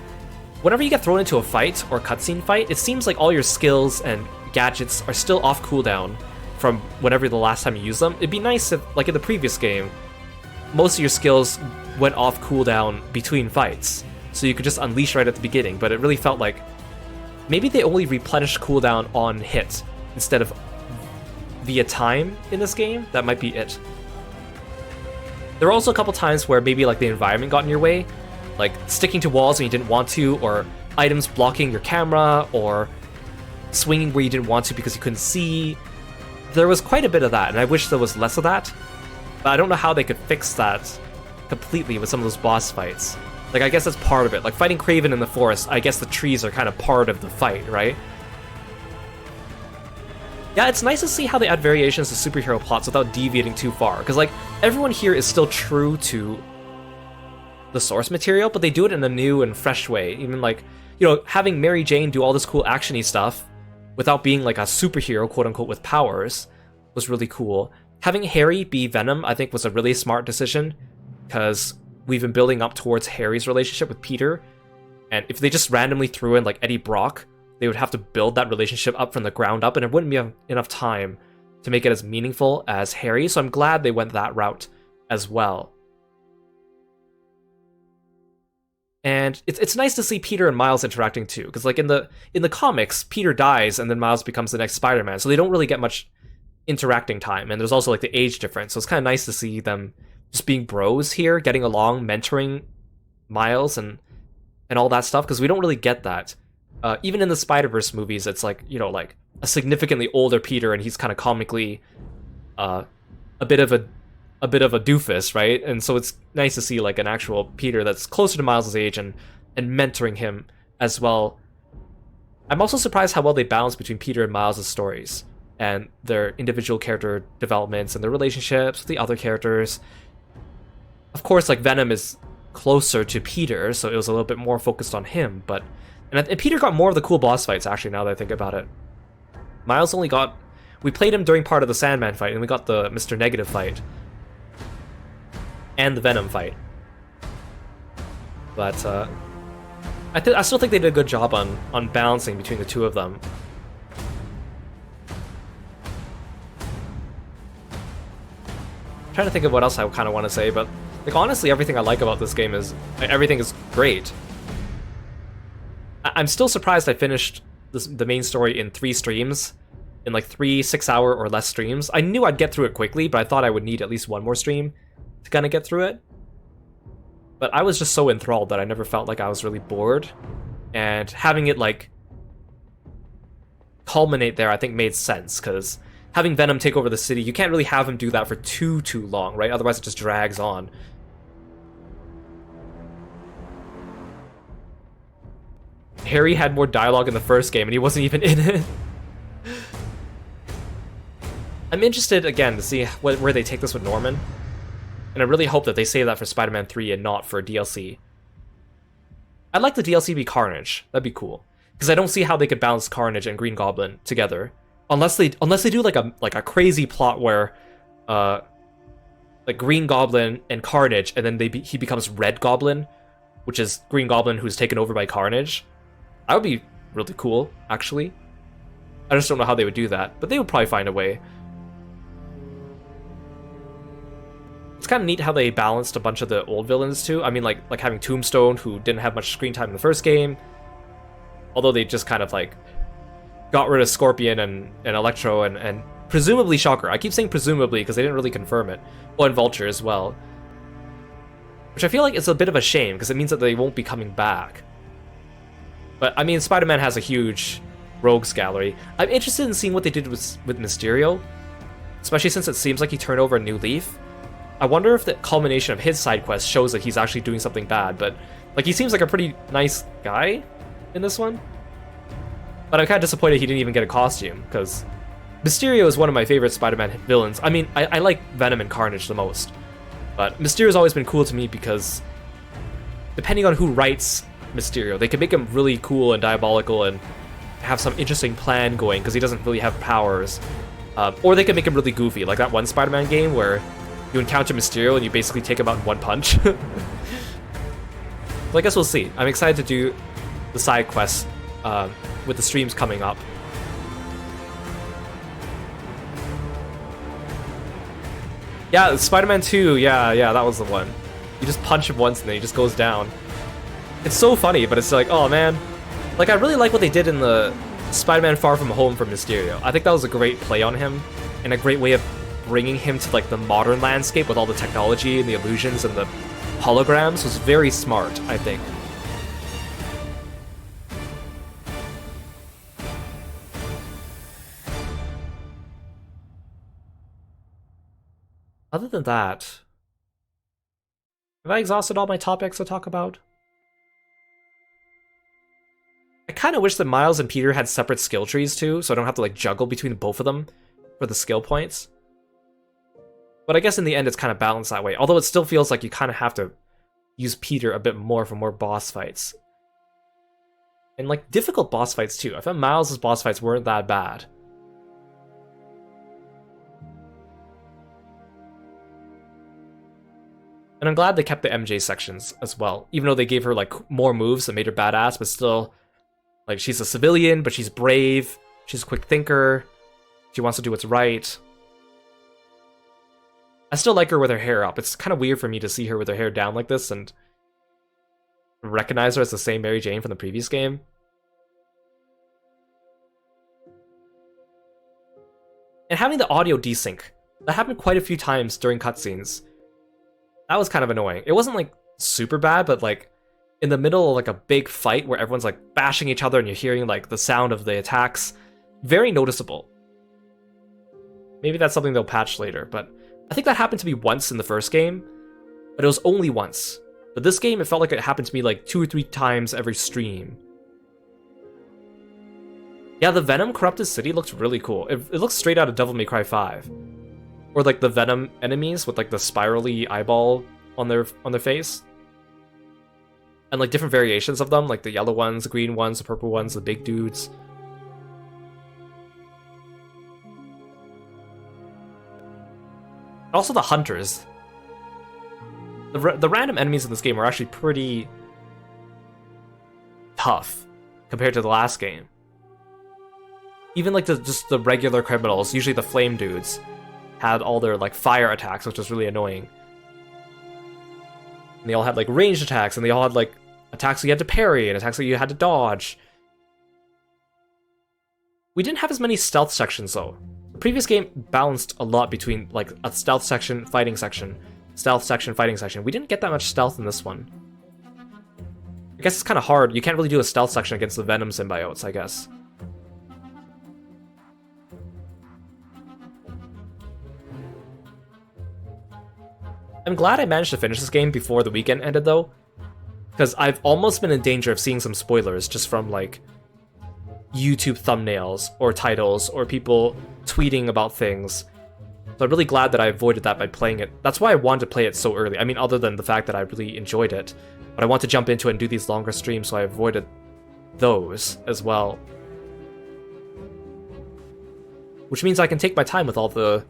whenever you get thrown into a fight or cutscene fight, it seems like all your skills and gadgets are still off cooldown from whenever the last time you use them. It'd be nice if, like in the previous game, most of your skills went off cooldown between fights, so you could just unleash right at the beginning, but it really felt like maybe they only replenish cooldown on hit instead of via time in this game. That might be it. There were also a couple times where maybe like the environment got in your way, like sticking to walls when you didn't want to, or items blocking your camera, or swinging where you didn't want to because you couldn't see. There was quite a bit of that, and I wish there was less of that, but I don't know how they could fix that completely with some of those boss fights. Like, I guess that's part of it. Like, fighting Kraven in the forest, I guess the trees are kind of part of the fight, right? Yeah, it's nice to see how they add variations to superhero plots without deviating too far, because, like, everyone here is still true to the source material, but they do it in a new and fresh way. Even, like, you know, having Mary Jane do all this cool action-y stuff without being, like, a superhero, quote-unquote, with powers was really cool. Having Harry be Venom, I think, was a really smart decision, because we've been building up towards Harry's relationship with Peter, and if they just randomly threw in, like, Eddie Brock, they would have to build that relationship up from the ground up, and it wouldn't be enough time to make it as meaningful as Harry, so I'm glad they went that route as well. And it's nice to see Peter and Miles interacting too, because like in the comics, Peter dies and then Miles becomes the next Spider-Man, so they don't really get much interacting time, and there's also like the age difference, so it's kind of nice to see them just being bros here, getting along, mentoring Miles and all that stuff, because we don't really get that. Even in the Spider-Verse movies, it's like, you know, like a significantly older Peter, and he's kind of comically a bit of a doofus, right? And so it's nice to see like an actual Peter that's closer to Miles' age and mentoring him as well. I'm also surprised how well they balance between Peter and Miles' stories and their individual character developments and their relationships with the other characters. Of course, like Venom is closer to Peter, so it was a little bit more focused on him, but and Peter got more of the cool boss fights, actually, now that I think about it. Miles only got... We played him during part of the Sandman fight, and we got the Mr. Negative fight. And the Venom fight. But, I still think they did a good job on balancing between the two of them. I'm trying to think of what else I kind of want to say, but, like, honestly, everything I like about this game is... Everything is great. I'm still surprised I finished the main story in 3 streams, in like 3 6-hour or less streams. I knew I'd get through it quickly, but I thought I would need at least one more stream to kind of get through it. But I was just so enthralled that I never felt like I was really bored, and having it like culminate there I think made sense, because having Venom take over the city, you can't really have him do that for too long, right? Otherwise it just drags on. Harry had more dialogue in the first game, and he wasn't even in it. I'm interested, again, to see where they take this with Norman. And I really hope that they save that for Spider-Man 3 and not for DLC. I'd like the DLC to be Carnage. That'd be cool. Because I don't see how they could balance Carnage and Green Goblin together. Unless they do like a crazy plot where like Green Goblin and Carnage, and then he becomes Red Goblin, which is Green Goblin who's taken over by Carnage. That would be really cool, actually. I just don't know how they would do that, but they would probably find a way. It's kind of neat how they balanced a bunch of the old villains too. I mean, like having Tombstone, who didn't have much screen time in the first game, although they just kind of like got rid of Scorpion and Electro and presumably Shocker. I keep saying presumably because they didn't really confirm it. Oh, and Vulture as well. Which I feel like is a bit of a shame because it means that they won't be coming back. But I mean, Spider-Man has a huge rogues gallery. I'm interested in seeing what they did with Mysterio, especially since it seems like he turned over a new leaf. I wonder if the culmination of his side quest shows that he's actually doing something bad, but like he seems like a pretty nice guy in this one. But I'm kind of disappointed he didn't even get a costume, because Mysterio is one of my favorite Spider-Man villains. I mean, I like Venom and Carnage the most, but Mysterio's always been cool to me because depending on who writes Mysterio, they can make him really cool and diabolical and have some interesting plan going because he doesn't really have powers. Or they can make him really goofy, like that one Spider-Man game where you encounter Mysterio and you basically take him out in one punch. Well, I guess we'll see. I'm excited to do the side quests with the streams coming up. Yeah, Spider-Man 2, yeah, that was the one. You just punch him once and then he just goes down. It's so funny, but it's like, oh man. Like, I really like what they did in the Spider-Man Far From Home for Mysterio. I think that was a great play on him, and a great way of bringing him to, like, the modern landscape with all the technology and the illusions and the holograms was very smart, I think. Other than that, have I exhausted all my topics to talk about? I kind of wish that Miles and Peter had separate skill trees too, so I don't have to like juggle between both of them for the skill points. But I guess in the end it's kind of balanced that way, although it still feels like you kind of have to use Peter a bit more for more boss fights. And like difficult boss fights too. I found Miles' boss fights weren't that bad. And I'm glad they kept the MJ sections as well, even though they gave her like more moves that made her badass, but still, like, she's a civilian, but she's brave, she's a quick thinker, she wants to do what's right. I still like her with her hair up. It's kind of weird for me to see her with her hair down like this and recognize her as the same Mary Jane from the previous game. And having the audio desync, that happened quite a few times during cutscenes. That was kind of annoying. It wasn't like super bad, but like in the middle of like a big fight where everyone's like bashing each other and you're hearing like the sound of the attacks, very noticeable. Maybe that's something they'll patch later, but I think that happened to me once in the first game, but it was only once. But this game, it felt like it happened to me like 2 or 3 times every stream. Yeah, the Venom Corrupted City looks really cool. It looks straight out of Devil May Cry 5. Or like the Venom enemies with like the spirally eyeball on their face. And like different variations of them, like the yellow ones, the green ones, the purple ones, the big dudes. Also the hunters. The random enemies in this game are actually pretty tough compared to the last game. Even like just the regular criminals, usually the flame dudes, had all their like fire attacks, which was really annoying. And they all had like ranged attacks, and they all had like attacks that you had to parry and attacks that you had to dodge. We didn't have as many stealth sections though. The previous game balanced a lot between like a stealth section, fighting section, stealth section, fighting section. We didn't get that much stealth in this one. I guess it's kind of hard. You can't really do a stealth section against the Venom symbiotes, I guess. I'm glad I managed to finish this game before the weekend ended though, because I've almost been in danger of seeing some spoilers just from like YouTube thumbnails or titles or people tweeting about things. So I'm really glad that I avoided that by playing it. That's why I wanted to play it so early. I mean, other than the fact that I really enjoyed it. But I want to jump into it and do these longer streams, so I avoided those as well. Which means I can take my time with all the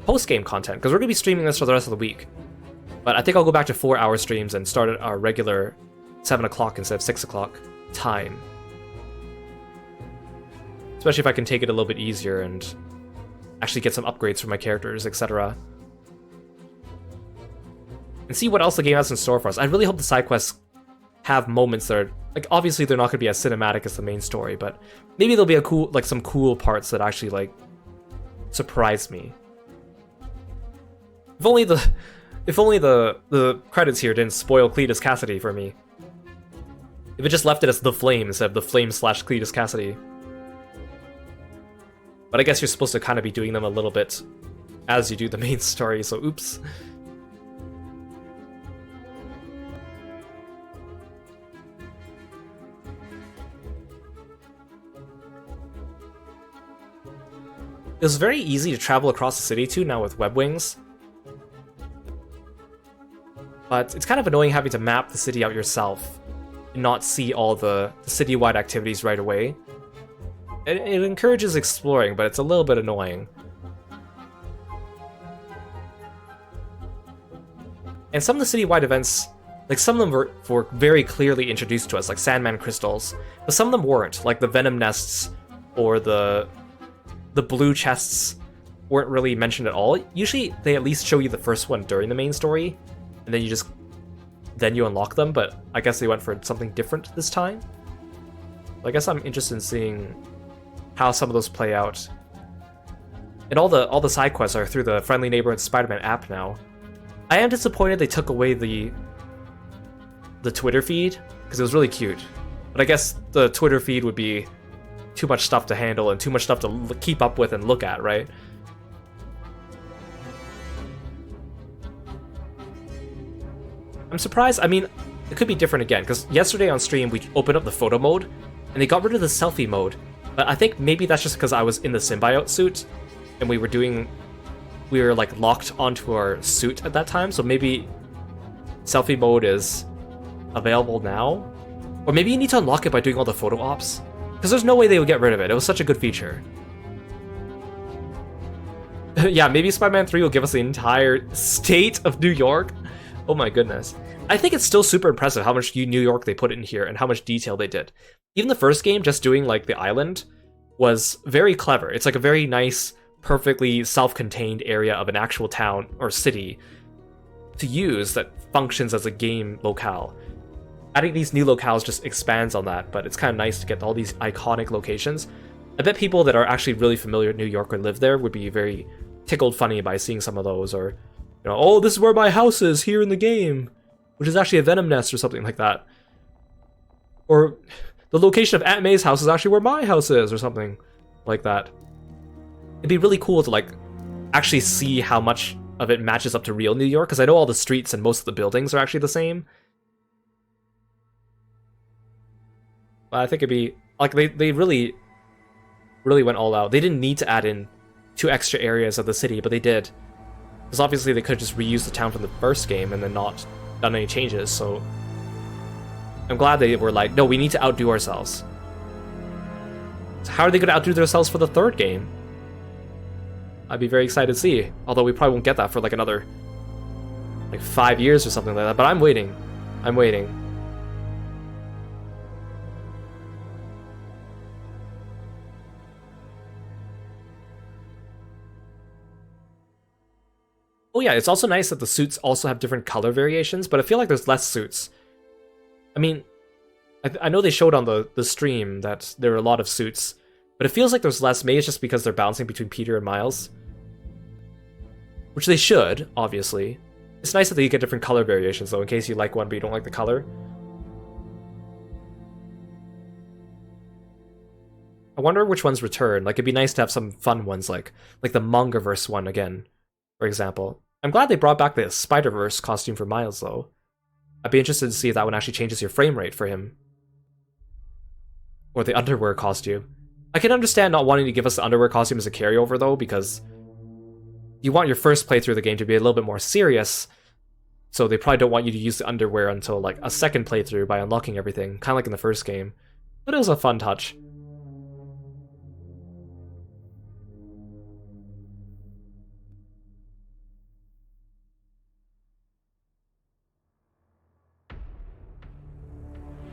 post-game content, because we're going to be streaming this for the rest of the week. But I think I'll go back to 4-hour streams and start at our regular 7 o'clock instead of 6 o'clock time. Especially if I can take it a little bit easier and actually get some upgrades for my characters, etc. And see what else the game has in store for us. I really hope the side quests have moments that are, like, obviously they're not going to be as cinematic as the main story, but maybe there'll be a cool, like, some cool parts that actually, like, surprise me. If only the credits here didn't spoil Cletus Cassidy for me. If it just left it as The Flame instead of The Flame / Cletus Cassidy. But I guess you're supposed to kind of be doing them a little bit as you do the main story, so oops. It was very easy to travel across the city too now with web wings. But it's kind of annoying having to map the city out yourself and not see all the citywide activities right away. It encourages exploring, but it's a little bit annoying. And some of the citywide events, like some of them were very clearly introduced to us, like Sandman crystals, but some of them weren't, like the Venom nests or the blue chests weren't really mentioned at all. Usually they at least show you the first one during the main story, and then you unlock them, but I guess they went for something different this time. I guess I'm interested in seeing how some of those play out. And all the side quests are through the Friendly Neighborhood Spider-Man app now. I am disappointed they took away the Twitter feed, because it was really cute. But I guess the Twitter feed would be too much stuff to handle and too much stuff to keep up with and look at, right? I'm surprised. I mean, it could be different again, because yesterday on stream we opened up the photo mode, and they got rid of the selfie mode. But I think maybe that's just because I was in the symbiote suit, and we were like locked onto our suit at that time, so maybe selfie mode is available now? Or maybe you need to unlock it by doing all the photo ops? Because there's no way they would get rid of it. It was such a good feature. Yeah, maybe Spider-Man 3 will give us the entire state of New York. Oh my goodness. I think it's still super impressive how much New York they put in here and how much detail they did. Even the first game, just doing like the island, was very clever. It's like a very nice, perfectly self-contained area of an actual town or city to use that functions as a game locale. Adding these new locales just expands on that, but it's kind of nice to get all these iconic locations. I bet people that are actually really familiar with New York or live there would be very tickled funny by seeing some of those, or, you know, oh, this is where my house is here in the game, which is actually a Venom nest or something like that. Or the location of Aunt May's house is actually where my house is, or something like that. It'd be really cool to like actually see how much of it matches up to real New York, because I know all the streets and most of the buildings are actually the same. But I think it'd be like they really went all out. They didn't need to add in 2 extra areas of the city, but they did. Because obviously they could just reuse the town from the first game and then not done any changes, so I'm glad they were like, no, we need to outdo ourselves. So how are they going to outdo themselves for the third game? I'd be very excited to see. Although we probably won't get that for like another like 5 years or something like that, but I'm waiting. I'm waiting. Oh yeah, it's also nice that the suits also have different color variations, but I feel like there's less suits. I mean, I know they showed on the stream that there are a lot of suits, but it feels like there's less. Maybe it's just because they're bouncing between Peter and Miles. Which they should, obviously. It's nice that you get different color variations, though, in case you like one but you don't like the color. I wonder which ones return. Like, it'd be nice to have some fun ones, like the Mongaverse one again, for example. I'm glad they brought back the Spider-Verse costume for Miles, though. I'd be interested to see if that one actually changes your frame rate for him. Or the underwear costume. I can understand not wanting to give us the underwear costume as a carryover, though, because you want your first playthrough of the game to be a little bit more serious. So they probably don't want you to use the underwear until like a second playthrough by unlocking everything, kind of like in the first game. But it was a fun touch.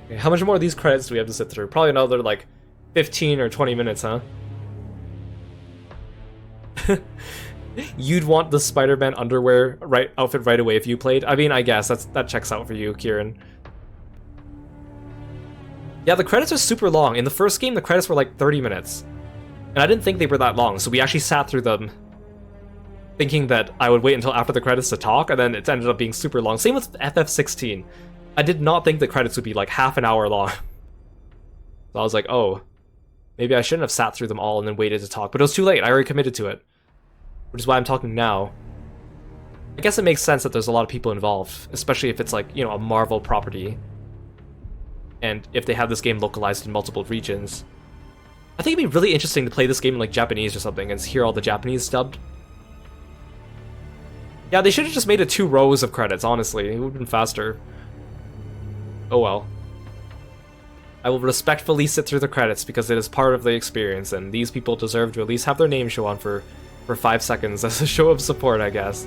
Okay, how much more of these credits do we have to sit through? Probably another like 15 or 20 minutes, huh? You'd want the Spider-Man underwear outfit right away if you played? I mean, I guess that checks out for you, Kieran. Yeah, the credits are super long. In the first game, the credits were like 30 minutes. And I didn't think they were that long, so we actually sat through them thinking that I would wait until after the credits to talk, and then it ended up being super long. Same with FF16. I did not think the credits would be like half an hour long. So I was like, oh, maybe I shouldn't have sat through them all and then waited to talk, but it was too late. I already committed to it. Which is why I'm talking now. I guess it makes sense that there's a lot of people involved, especially if it's like, you know, a Marvel property. And if they have this game localized in multiple regions. I think it'd be really interesting to play this game in like Japanese or something and hear all the Japanese dubbed. Yeah, they should have just made it 2 rows of credits, honestly. It would have been faster. Oh well. I will respectfully sit through the credits because it is part of the experience, and these people deserve to at least have their name show on for 5 seconds as a show of support, I guess.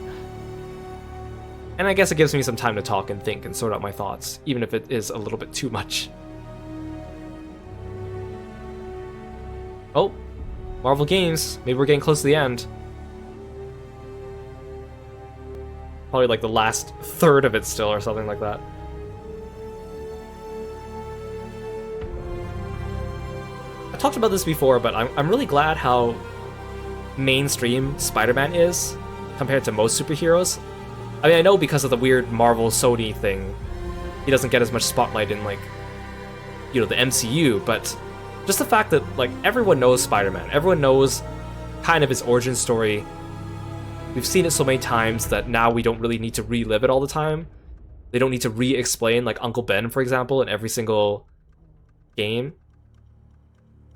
And I guess it gives me some time to talk and think and sort out my thoughts, even if it is a little bit too much. Oh, Marvel Games. Maybe we're getting close to the end. Probably like the last third of it still or something like that. I talked about this before, but I'm really glad how mainstream Spider-Man is compared to most superheroes. I mean, I know because of the weird Marvel Sony thing, he doesn't get as much spotlight in, like, you know, the MCU, but just the fact that, like, everyone knows Spider-Man. Everyone knows kind of his origin story. We've seen it so many times that now we don't really need to relive it all the time. They don't need to re-explain, like, Uncle Ben, for example, in every single game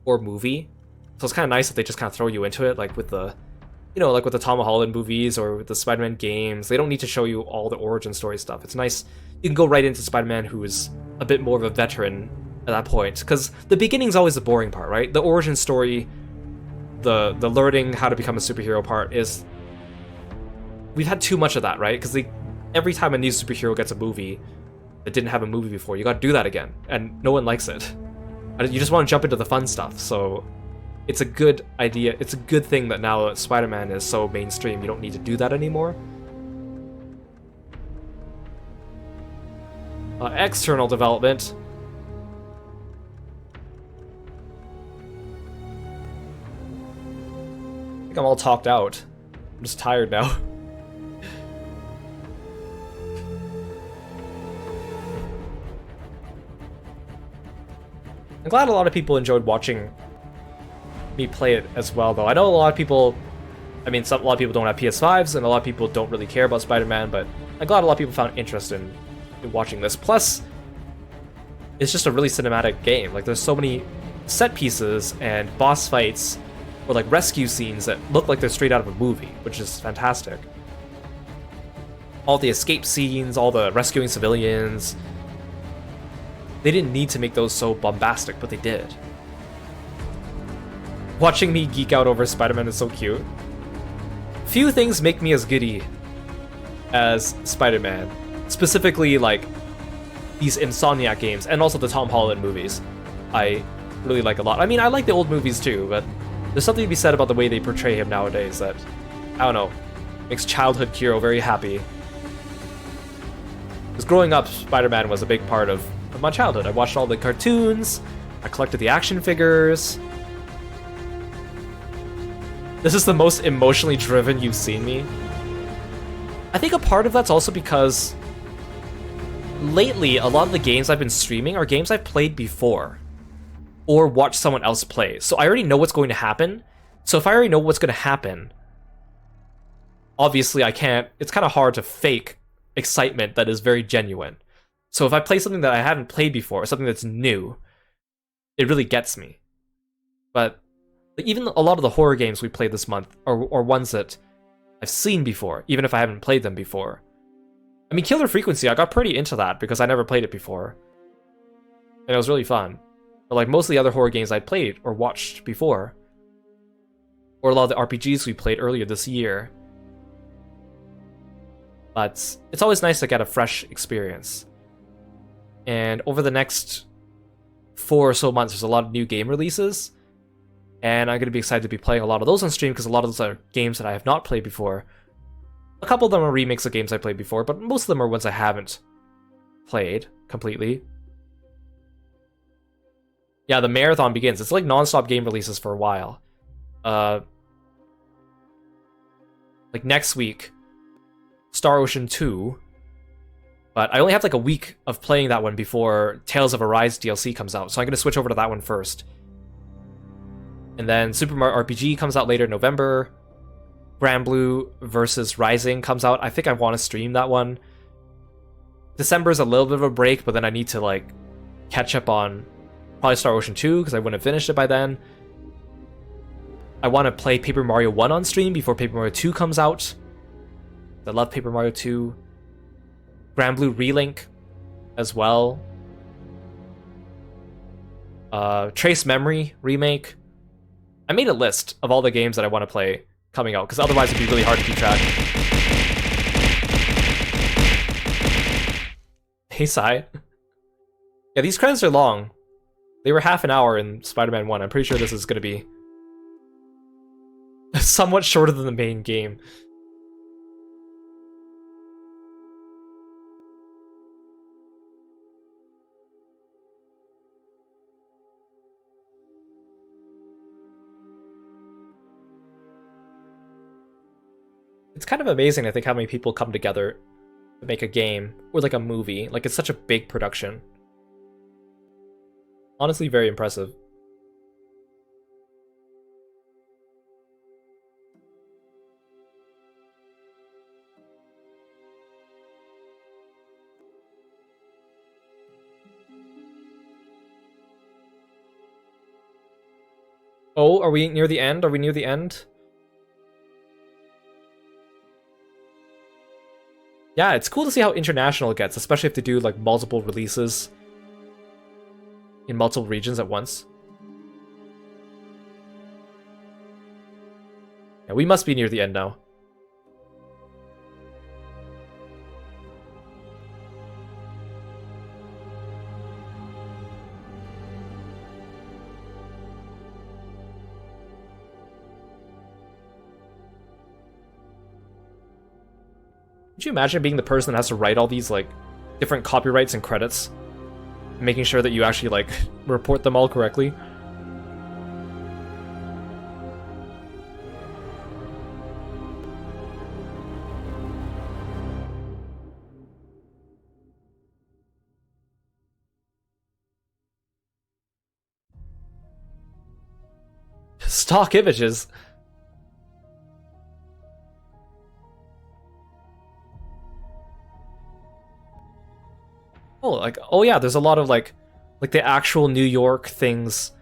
or movie. So it's kind of nice that they just kind of throw you into it, like with the, you know, like with the Tom Holland movies or with the Spider-Man games. They don't need to show you all the origin story stuff. It's nice. You can go right into Spider-Man, who is a bit more of a veteran at that point, because the beginning's always the boring part, right? The origin story, the learning how to become a superhero part is, we've had too much of that, right? Because every time a new superhero gets a movie that didn't have a movie before, you got to do that again, and no one likes it. You just want to jump into the fun stuff. So it's a good idea. It's a good thing that now Spider-Man is so mainstream, you don't need to do that anymore. External development. I think I'm all talked out. I'm just tired now. I'm glad a lot of people enjoyed watching me play it as well, though. I know a lot of people, I mean, a lot of people don't have PS5s, and a lot of people don't really care about Spider-Man, but I'm glad a lot of people found interest in watching this. Plus, it's just a really cinematic game. Like, there's so many set pieces and boss fights or like rescue scenes that look like they're straight out of a movie, which is fantastic. All the escape scenes, all the rescuing civilians. They didn't need to make those so bombastic, but they did. Watching me geek out over Spider-Man is so cute. Few things make me as giddy as Spider-Man. Specifically, like, these Insomniac games, and also the Tom Holland movies. I really like a lot. I mean, I like the old movies too, but there's something to be said about the way they portray him nowadays that, I don't know, makes childhood Kiro very happy. Because growing up, Spider-Man was a big part of my childhood. I watched all the cartoons, I collected the action figures. This is the most emotionally driven you've seen me. I think a part of that's also because lately, a lot of the games I've been streaming are games I've played before or watched someone else play. So I already know what's going to happen. So if I already know what's going to happen, obviously I can't, it's kind of hard to fake excitement that is very genuine. So if I play something that I haven't played before, or something that's new, it really gets me. But even a lot of the horror games we played this month are ones that I've seen before, even if I haven't played them before. I mean, Killer Frequency, I got pretty into that because I never played it before. And it was really fun. But like most of the other horror games I'd played or watched before, or a lot of the RPGs we played earlier this year. But it's always nice to get a fresh experience. And over the next 4 or so months, there's a lot of new game releases. And I'm going to be excited to be playing a lot of those on stream because a lot of those are games that I have not played before. A couple of them are remakes of games I played before, but most of them are ones I haven't played completely. Yeah, the marathon begins. It's like non-stop game releases for a while. Like next week, Star Ocean 2. But I only have like a week of playing that one before Tales of Arise DLC comes out, so I'm going to switch over to that one first. And then Super Mario RPG comes out later in November. Granblue versus Rising comes out. I think I want to stream that one. December is a little bit of a break, but then I need to like catch up on probably Star Ocean 2 because I wouldn't have finished it by then. I want to play Paper Mario 1 on stream before Paper Mario 2 comes out. I love Paper Mario 2. Granblue Relink as well. Trace Memory Remake. I made a list of all the games that I want to play coming out, because otherwise it'd be really hard to keep track. Hey, Sai. Yeah, these credits are long. They were half an hour in Spider-Man 1. I'm pretty sure this is going to be somewhat shorter than the main game. It's kind of amazing, I think, how many people come together to make a game, or like a movie. Like, it's such a big production. Honestly, very impressive. Oh, are we near the end? Are we near the end? Yeah, it's cool to see how international it gets, especially if they do like multiple releases in multiple regions at once. Yeah, we must be near the end now. Could you imagine being the person that has to write all these like different copyrights and credits, making sure that you actually like report them all correctly? Stock images. Oh, like, oh yeah, there's a lot of like the actual New York things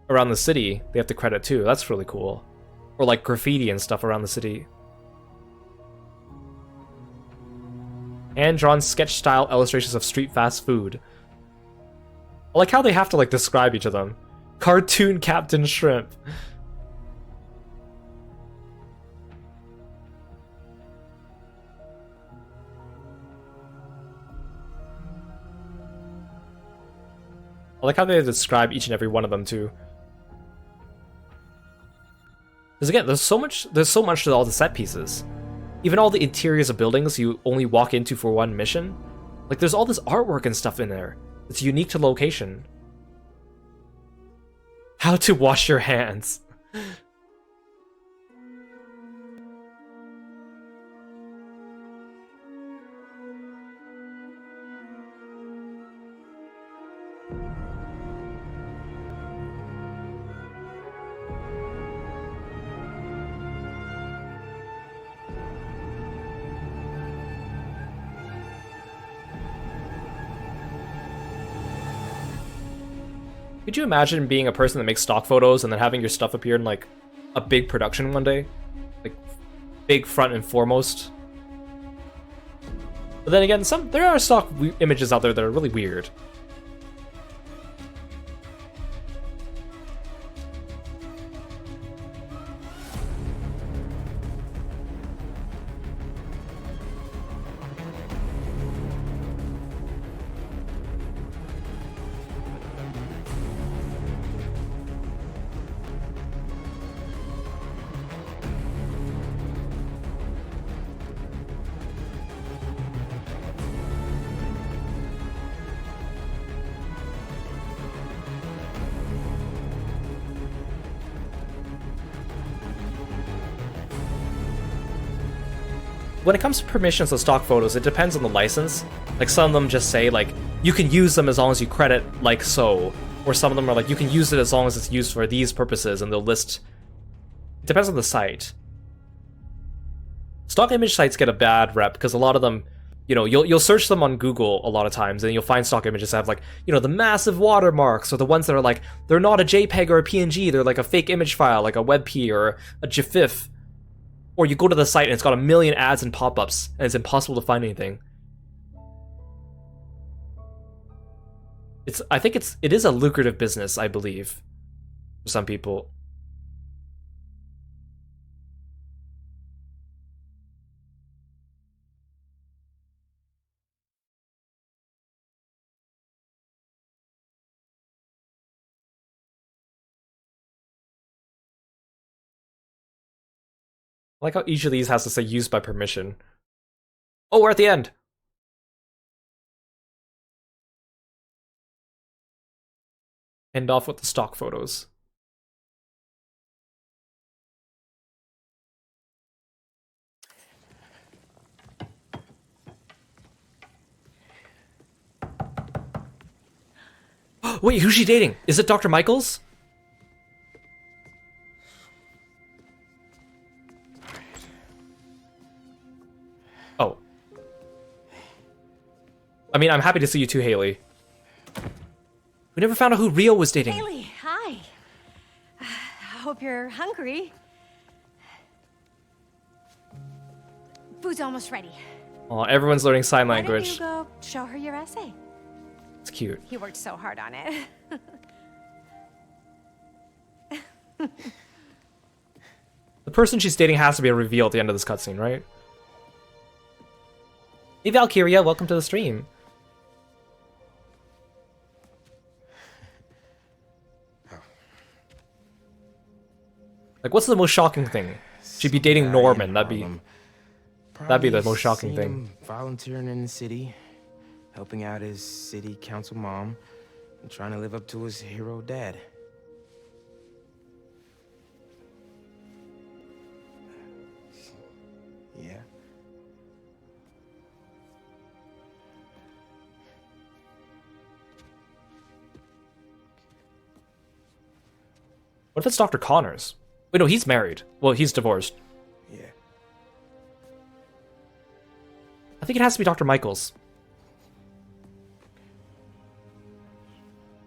around the city they have to credit too. That's really cool. Or like graffiti and stuff around the city. Hand-drawn sketch-style illustrations of street fast food. I like how they have to like describe each of them. Cartoon Captain Shrimp. I like how they describe each and every one of them too. Because again, there's so much to all the set pieces. Even all the interiors of buildings you only walk into for one mission. Like there's all this artwork and stuff in there. It's unique to location. How to wash your hands. Could you imagine being a person that makes stock photos and then having your stuff appear in like a big production one day? Like big front and foremost. But then again, there are stock images out there that are really weird. When it comes to permissions of stock photos, it depends on the license. Like, some of them just say, like, you can use them as long as you credit like so. Or some of them are like, you can use it as long as it's used for these purposes, and they'll list... It depends on the site. Stock image sites get a bad rep, because a lot of them, you know, you'll search them on Google a lot of times, and you'll find stock images that have, like, you know, the massive watermarks, or the ones that are like, they're not a JPEG or a PNG, they're like a fake image file, like a WebP or a GIF. Or you go to the site and it's got a million ads and pop-ups, and it's impossible to find anything. I think it is a lucrative business, I believe, for some people. I like how each of these has to say used by permission. Oh, we're at the end! End off with the stock photos. Wait, who's she dating? Is it Dr. Michaels? Oh. I mean, I'm happy to see you too, Haley. We never found out who Rio was dating. Haley, hi. Hope you're hungry. Food's almost ready. Oh, everyone's learning sign Why don't language. you go show her your essay? It's cute. He worked so hard on it. The person she's dating has to be a reveal at the end of this cutscene, right? Hey Valkyria, welcome to the stream. Like, what's the most shocking thing? She'd be dating Norman. That'd be the most shocking thing. Volunteering in the city, helping out his city council mom, and trying to live up to his hero dad. Yeah. What if it's Dr. Connors? Wait, no, he's married. Well, he's divorced. Yeah. I think it has to be Dr. Michaels.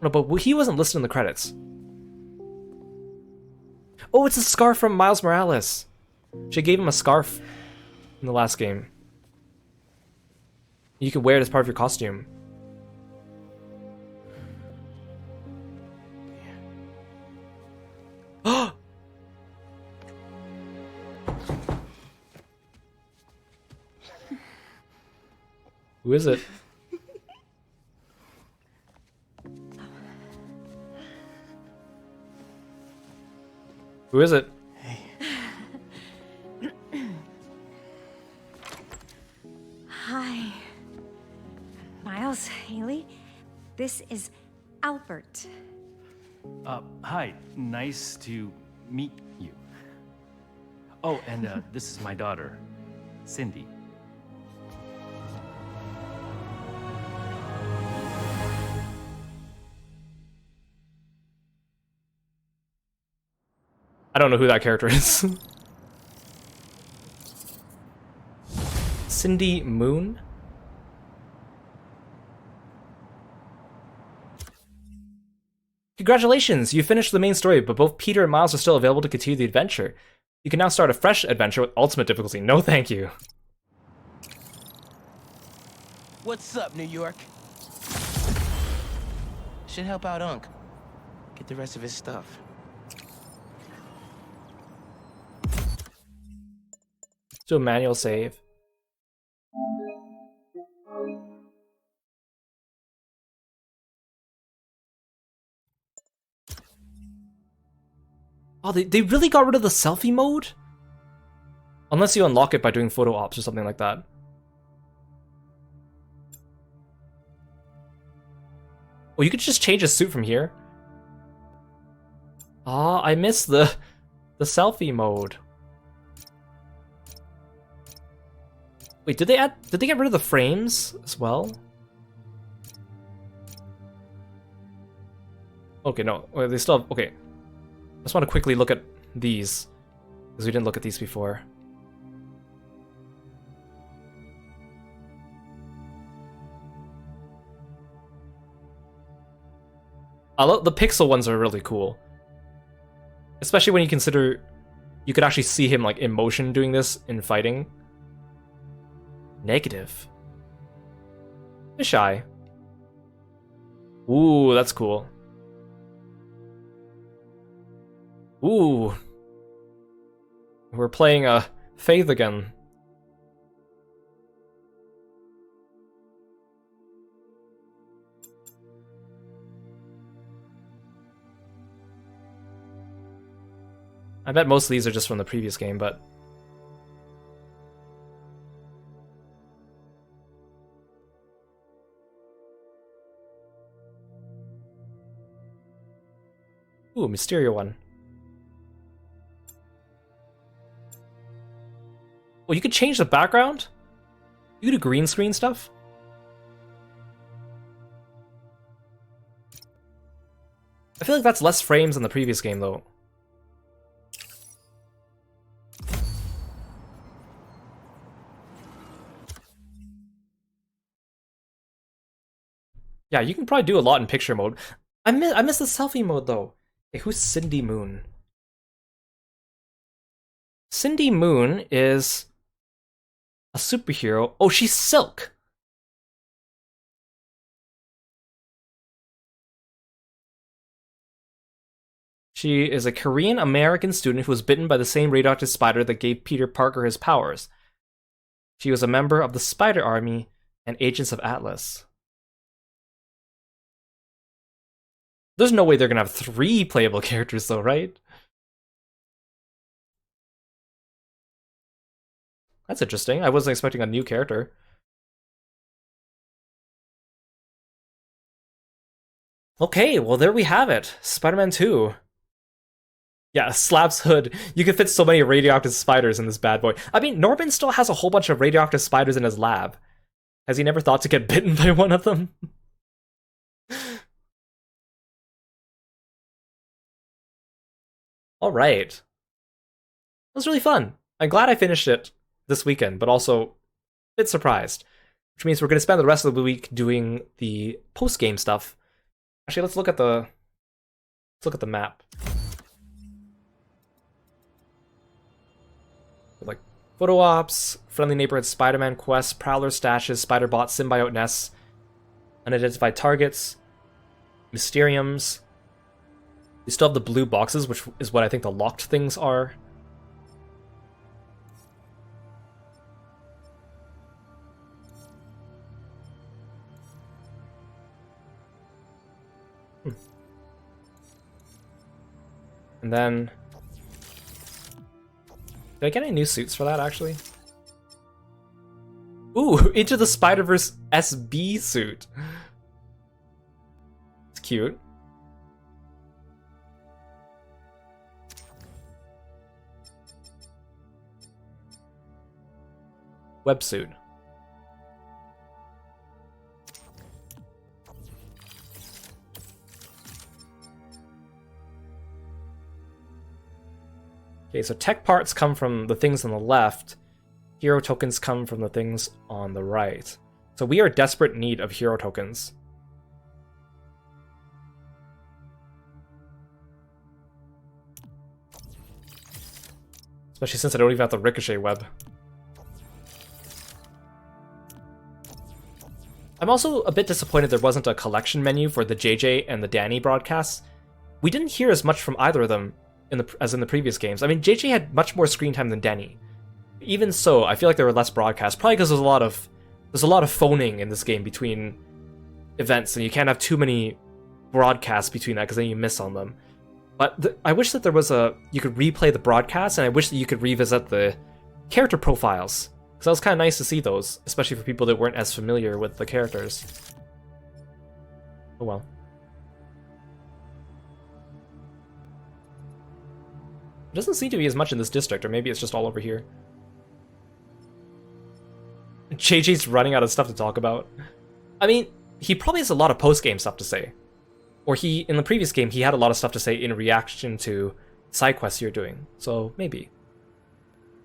No, but he wasn't listed in the credits. Oh, it's a scarf from Miles Morales. She gave him a scarf in the last game. You can wear it as part of your costume. Who is it? Who is it? Hi. Miles, Haley, this is Albert. Hi. Nice to meet you. Oh, and this is my daughter, Cindy. I don't know who that character is. Cindy Moon? Congratulations, you finished the main story, but both Peter and Miles are still available to continue the adventure. You can now start a fresh adventure with ultimate difficulty. No thank you. What's up, New York? Should help out Unc. Get the rest of his stuff. Do a manual save. Oh, they really got rid of the selfie mode? Unless you unlock it by doing photo ops or something like that. Oh, you could just change his suit from here. Oh, I missed the selfie mode. Wait, did they get rid of the frames as well? Okay, no. Wait, they still have, okay. I just want to quickly look at these, because we didn't look at these before. The pixel ones are really cool. Especially when you consider you could actually see him like in motion doing this in fighting. Negative. Fisheye. Ooh, that's cool. Ooh. We're playing Faith again. I bet most of these are just from the previous game, but... Ooh, Mysterio one. Oh, you could change the background? You could do green screen stuff? I feel like that's less frames than the previous game, though. Yeah, you can probably do a lot in picture mode. I miss the selfie mode, though. Hey, who's Cindy Moon? Cindy Moon is a superhero. Oh, she's Silk. She is a Korean-American student who was bitten by the same radioactive spider that gave Peter Parker his powers. She was a member of the Spider Army and Agents of Atlas. There's no way they're gonna have 3 playable characters, though, right? That's interesting. I wasn't expecting a new character. Okay, well, there we have it. Spider-Man 2. Yeah, Slab's hood. You can fit so many radioactive spiders in this bad boy. I mean, Norman still has a whole bunch of radioactive spiders in his lab. Has he never thought to get bitten by one of them? All right. It was really fun. I'm glad I finished it this weekend, but also a bit surprised. Which means we're going to spend the rest of the week doing the post-game stuff. Actually, let's look at the map. Like photo ops, friendly neighborhood Spider-Man quests, Prowler stashes, Spider Bot, symbiote nests, unidentified targets, Mysteriums. We still have the blue boxes, which is what I think the locked things are. And then... Did I get any new suits for that, actually? Ooh, Into the Spider-Verse SB suit. It's cute. Websuit. Okay, so tech parts come from the things on the left. Hero tokens come from the things on the right. So we are in desperate need of hero tokens. Especially since I don't even have the ricochet web. I'm also a bit disappointed there wasn't a collection menu for the JJ and the Danny broadcasts. We didn't hear as much from either of them as in the previous games. I mean, JJ had much more screen time than Danny. Even so, I feel like there were less broadcasts, probably because there's a lot of phoning in this game between events, and you can't have too many broadcasts between that because then you miss on them. But I wish that there was you could replay the broadcasts, and I wish that you could revisit the character profiles, because that was kind of nice to see those, especially for people that weren't as familiar with the characters. Oh well. It doesn't seem to be as much in this district, or maybe it's just all over here. JJ's running out of stuff to talk about. I mean, he probably has a lot of post-game stuff to say. Or in the previous game, he had a lot of stuff to say in reaction to side quests you're doing. So, maybe.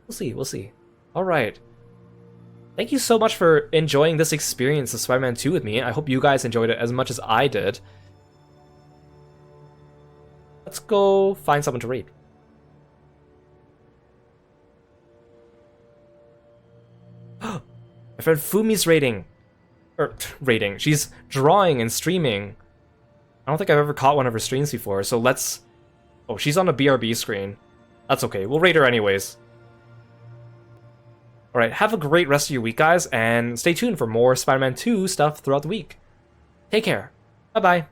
We'll see. Alright. Thank you so much for enjoying this experience of Spider-Man 2 with me. I hope you guys enjoyed it as much as I did. Let's go find someone to raid. My friend Fumi's raiding. She's drawing and streaming. I don't think I've ever caught one of her streams before, so let's... Oh, she's on a BRB screen. That's okay, we'll raid her anyways. Alright, have a great rest of your week, guys, and stay tuned for more Spider-Man 2 stuff throughout the week. Take care. Bye-bye.